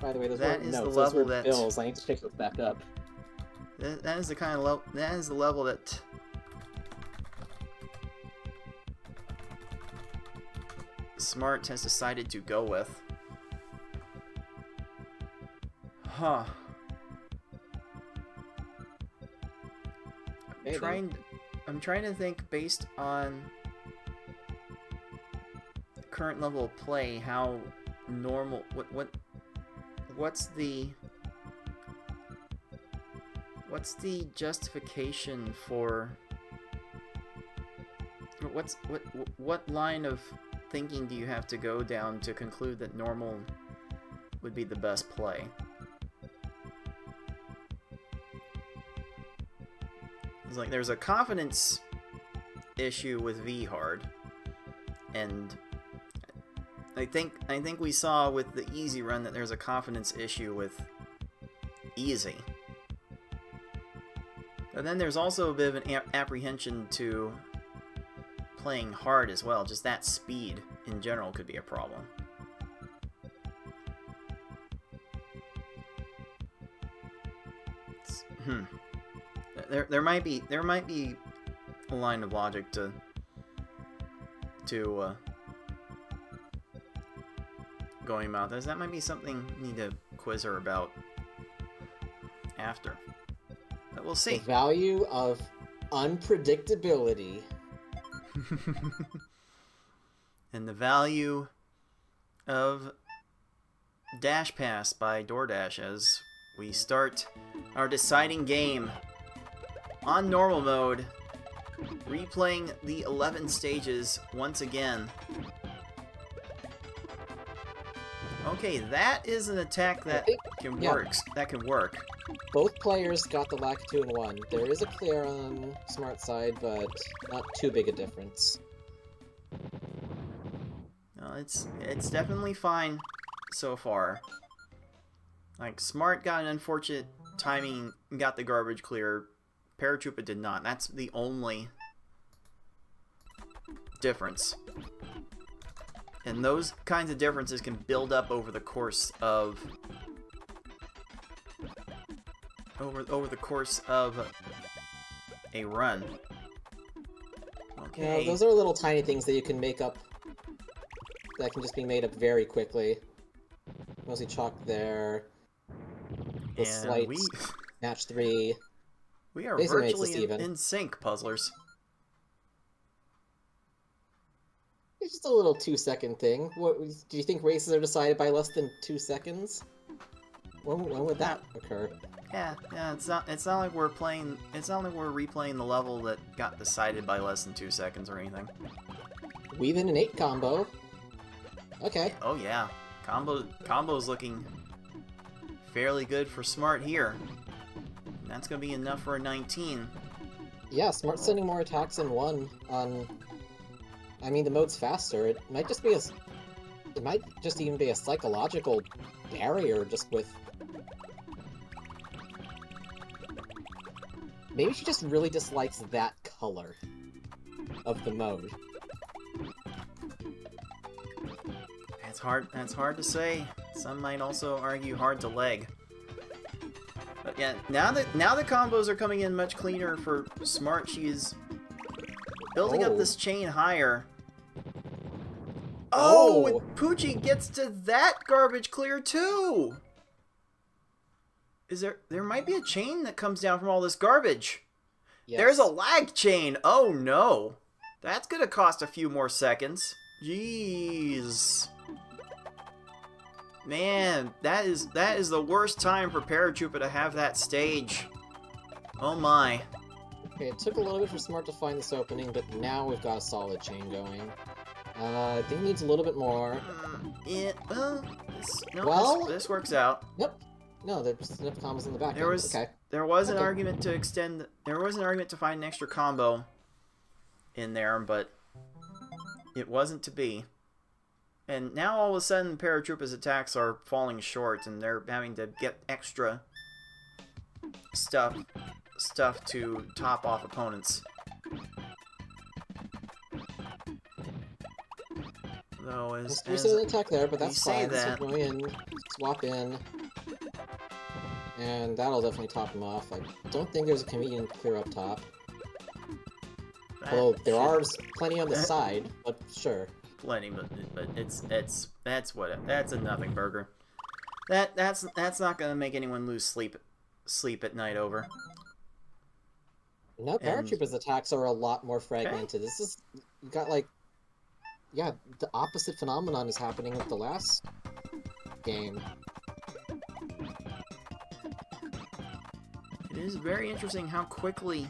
B: By the way, those
A: that
B: weren't
A: is
B: notes.
A: the
B: Those
A: level
B: were
A: that
B: bills. I need to pick those back up.
A: that is the kind of that is the level that Smart has decided to go with. Huh.
B: Okay,
A: I'm trying to think based on current level of play how normal what's the justification for what line of thinking do you have to go down to conclude that normal would be the best play? It's like there's a confidence issue with V hard, and I think we saw with the easy run that there's a confidence issue with easy. But then there's also a bit of an apprehension to playing hard as well. Just that speed in general could be a problem. There might be a line of logic to going about this. That might be something you need to quiz her about after. But we'll see.
B: The value of unpredictability.
A: And the value of Dash Pass by DoorDash as we start our deciding game on normal mode, replaying the 11 stages once again. Okay, that is an attack that can work. That can work.
B: Both players got the lack 2 and 1. There is a clear on Smart side, but not too big a difference.
A: No, it's definitely fine so far. Like, Smart got an unfortunate timing, got the garbage clear. Paratroopa did not. That's the only difference. And those kinds of differences can build up over the course of over the course of a run.
B: Yeah,
A: Okay.
B: those are little tiny things that you can make up. That can just be made up very quickly. Mostly chalk there. The
A: And
B: slight match 3.
A: we are
B: Basically makes
A: virtually
B: us even.
A: in sync, puzzlers.
B: It's just a little 2-second thing. What do you think races are decided by less than 2 seconds? When would that occur?
A: Yeah, it's not like we're playing. It's not like we're replaying the level that got decided by less than 2 seconds or anything.
B: Weave in an 8 combo. Okay.
A: Oh yeah, combo's looking fairly good for Smart here. And that's gonna be enough for a 19.
B: Yeah, Smart's sending more attacks in 1 on. I mean, the mode's faster. It might just be It might just even be a psychological barrier, just with. Maybe she just really dislikes that color of the mode.
A: That's hard to say. Some might also argue hard to leg. But yeah, now the combos are coming in much cleaner for Smart. She is building up this chain higher. Oh, and Poochie gets to that garbage clear too. There might be a chain that comes down from all this garbage. Yes. There's a lag chain. Oh no. That's gonna cost a few more seconds. Jeez. Man, that is the worst time for Paratroopa to have that stage. Oh my.
B: Okay, it took a little bit for Smart to find this opening, but now we've got a solid chain going. I think it needs a little bit more.
A: Yeah, this works out.
B: Yep. No, there's enough combos in the back.
A: There was an argument to extend. There was an argument to find an extra combo in there, but it wasn't to be. And now all of a sudden, Paratroopa's attacks are falling short, and they're having to get extra stuff to top off opponents. Though as
B: an attack there, but that's fine.
A: That.
B: So go in, swap in, and that'll definitely top him off. I don't think there's a convenient clear up top. Although there are plenty on the side, but sure.
A: Plenty, but that's a nothing burger. That's not gonna make anyone lose sleep at night over.
B: No, Paratroopa's attacks are a lot more fragmented. This is you got like. Yeah, the opposite phenomenon is happening with the last game.
A: It is very interesting how quickly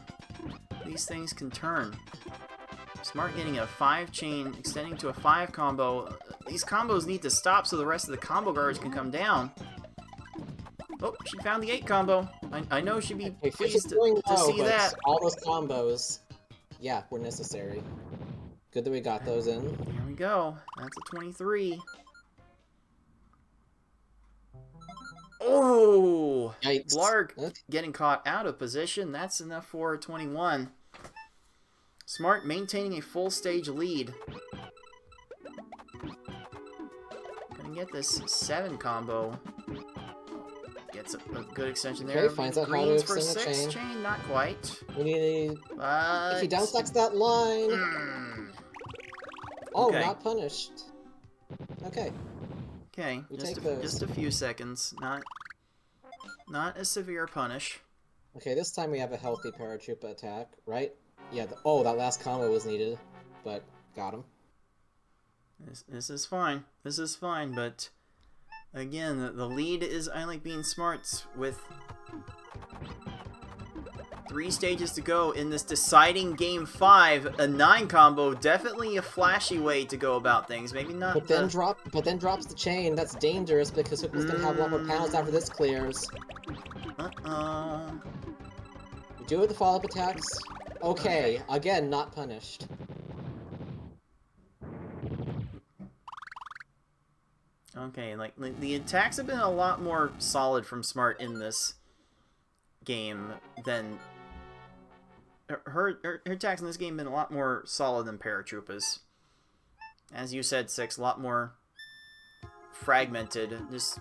A: these things can turn. Smart getting a 5 chain, extending to a 5 combo. These combos need to stop so the rest of the combo garbage can come down. Oh, she found the 8 combo. I know she'd be pleased to see that.
B: All those combos, yeah, were necessary. Good that we got those in.
A: There we go. That's a 23. Oh!
B: Yikes.
A: Blarg getting caught out of position. That's enough for a 21. Smart maintaining a full stage lead. Gonna get this 7 combo. Gets a good extension there.
B: Okay, finds out how to
A: for
B: extend the
A: 6 chain. Not quite.
B: We need if he downstacks that line. Oh,
A: okay.
B: Not punished. Okay.
A: Okay, just a few seconds. Not a severe punish.
B: Okay, this time we have a healthy Paratroopa attack, right? Yeah. That last combo was needed, but got him.
A: This is fine. This is fine, but again, the lead is I Like Being Smart with 3 stages to go in this deciding game 5. A 9 combo, definitely a flashy way to go about things. Maybe not.
B: But then drops the chain. That's dangerous because Hookman's gonna have a lot more panels after this clears. You do it with the follow-up attacks. Okay, again, not punished.
A: Okay, like the attacks have been a lot more solid from Smart in this game than her attacks in this game have been a lot more solid than Paratroopa's. As you said, 6, a lot more fragmented. Just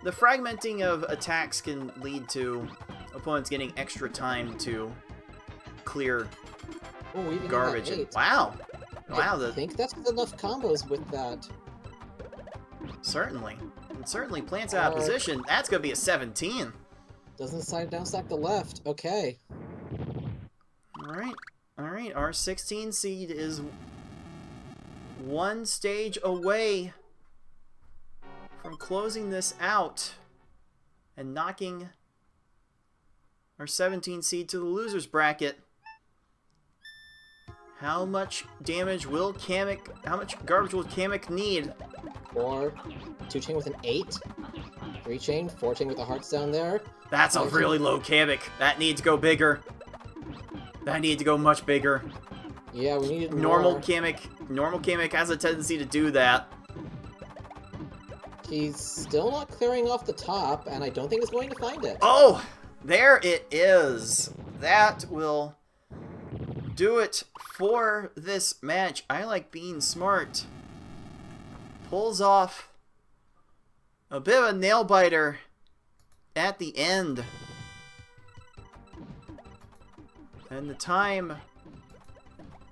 A: the fragmenting of attacks can lead to opponents getting extra time to clear
B: Oh, even
A: garbage.
B: at
A: And,
B: 8.
A: wow. Wow,
B: I think that's enough combos with that.
A: certainly. It certainly plants out of position. That's going to be a 17.
B: Doesn't slide down stack the left. Okay.
A: Alright. Alright, our 16 seed is one stage away from closing this out and knocking our 17 seed to the loser's bracket. How much damage will Kamek, how much garbage will Kamek need?
B: 4, 2 chain with an 8, 3 chain, 4 chain with the hearts down there.
A: That's a really low Kamek. That needs to go bigger. That needs to go much bigger.
B: Yeah, we need
A: Normal
B: more.
A: Kamek has a tendency to do that.
B: He's still not clearing off the top, and I don't think he's going to find it.
A: Oh, there it is. That will do it for this match. I like being smart. Pulls off a bit of a nail biter at the end. And the time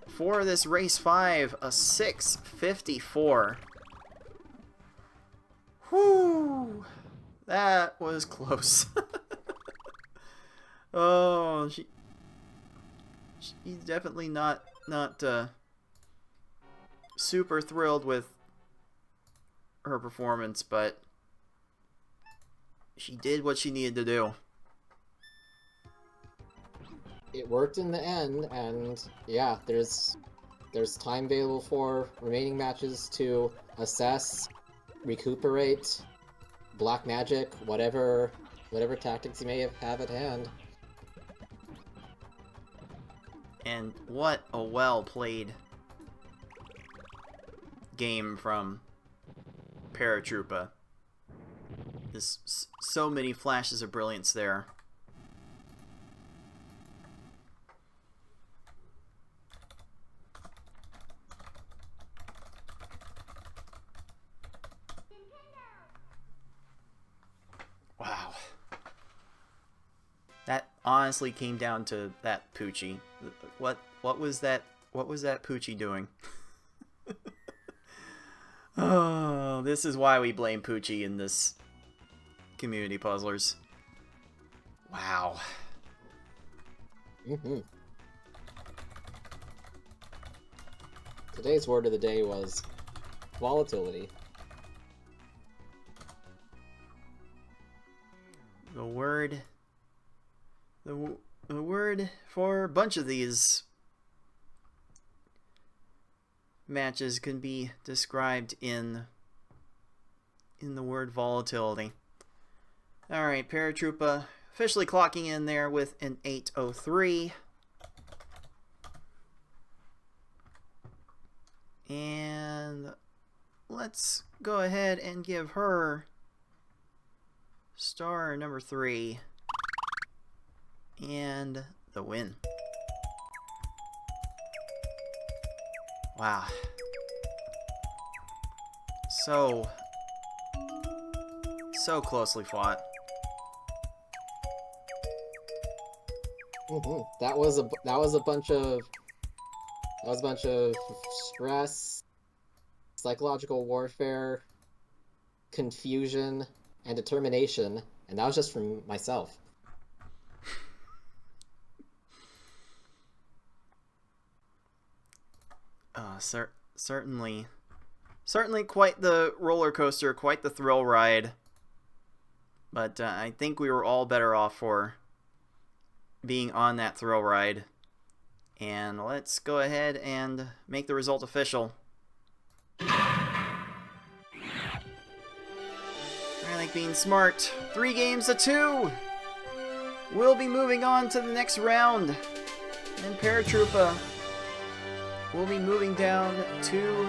A: for this race 5, a 6:54. Whoo! That was close. Oh, she's definitely not super thrilled with her performance, but she did what she needed to do.
B: It worked in the end, and yeah, there's time available for remaining matches to assess, recuperate, black magic, whatever tactics you may have at hand.
A: And what a well-played game from Paratroopa. There's so many flashes of brilliance there. Wow. That honestly came down to that Poochie. What was that Poochie doing? Oh, this is why we blame Poochie in this community puzzlers. Wow.
B: Today's word of the day was volatility.
A: The word for a bunch of these matches can be described in the word volatility. Alright, Paratroopa officially clocking in there with an 8:03. And let's go ahead and give her star number 3 and the win. Wow. So closely fought.
B: That was a bunch of stress, psychological warfare, confusion, and determination, and that was just from myself.
A: Certainly quite the roller coaster, quite the thrill ride. But I think we were all better off for being on that thrill ride. And let's go ahead and make the result official. I like being smart. 3 games to 2. We'll be moving on to the next round. And Paratroopa will be moving down to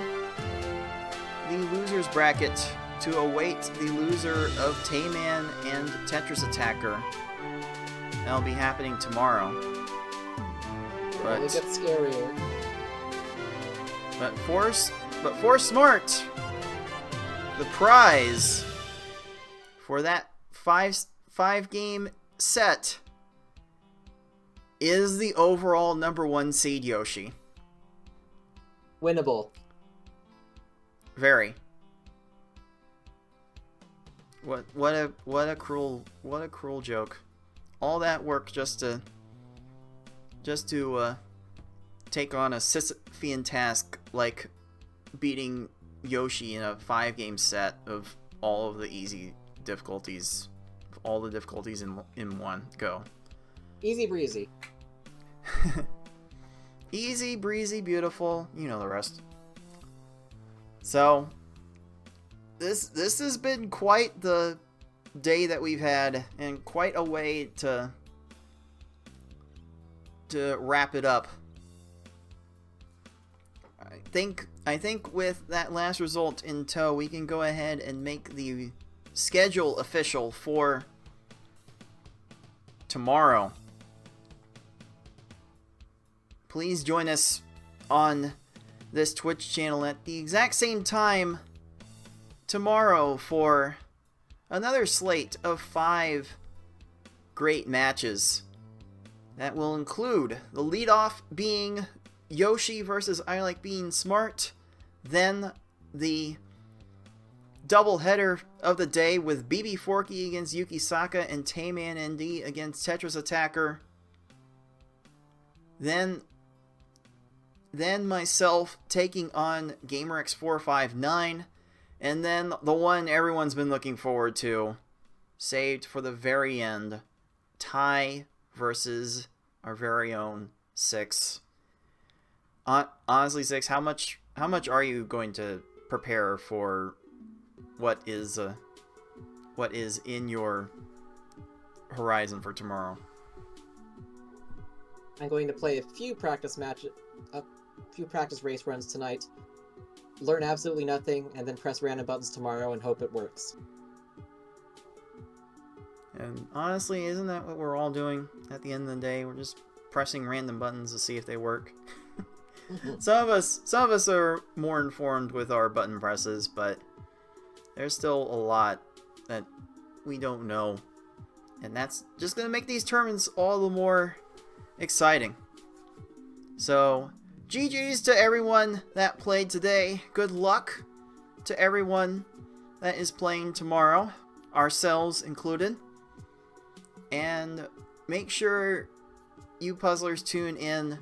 A: the loser's bracket to await the loser of Tayman and Tetris Attacker. That'll be happening tomorrow.
B: But it gets scarier.
A: But for Smart, the prize for that five game set is the overall number 1 seed Yoshi.
B: Winnable.
A: Very. What a cruel joke. All that work just to take on a Sisyphean task like beating Yoshi in a 5-game set of all of the easy difficulties, all the difficulties in one go.
B: Easy breezy.
A: Easy breezy, beautiful. You know the rest. So this has been quite the day that we've had, and quite a way to wrap it up. I think with that last result in tow, we can go ahead and make the schedule official for tomorrow. Please join us on this Twitch channel at the exact same time tomorrow for another slate of 5 great matches that will include the leadoff being Yoshi versus ilikebeingsmart, then the doubleheader of the day with BB Forky against Yuki Saka and Tayman ND against Tetris Attacker, then myself taking on GamerX459, and then the one everyone's been looking forward to, saved for the very end, Ty versus our very own Six. Honestly, Six, how much are you going to prepare for what is in your horizon for tomorrow?
B: I'm going to play a few practice race runs tonight, learn absolutely nothing, and then press random buttons tomorrow and hope it works.
A: And honestly, isn't that what we're all doing at the end of the day? We're just pressing random buttons to see if they work. Some of us are more informed with our button presses, but there's still a lot that we don't know, and that's just gonna make these tournaments all the more exciting. So GG's to everyone that played today. Good luck to everyone that is playing tomorrow, ourselves included. And make sure you puzzlers tune in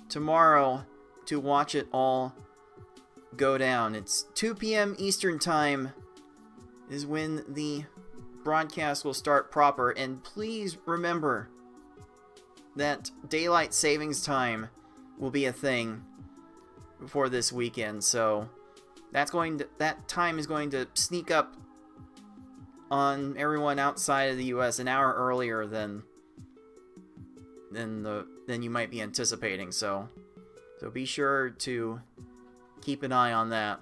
A: tomorrow to watch it all go down. It's 2 p.m. Eastern Time is when the broadcast will start proper. And please remember that daylight savings time will be a thing for this weekend. So that time is going to sneak up on everyone outside of the US an hour earlier than you might be anticipating. So be sure to keep an eye on that.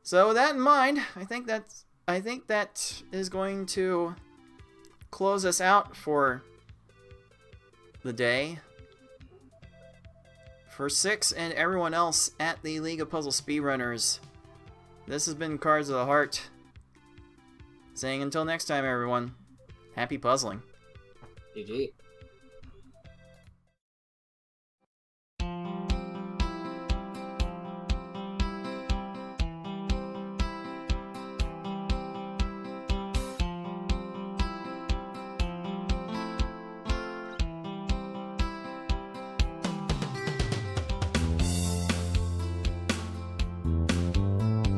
A: So with that in mind, I think that is going to close us out for the day. For Six and everyone else at the League of Puzzle Speedrunners, this has been Cards of the Heart, saying until next time, everyone, happy puzzling.
B: GG.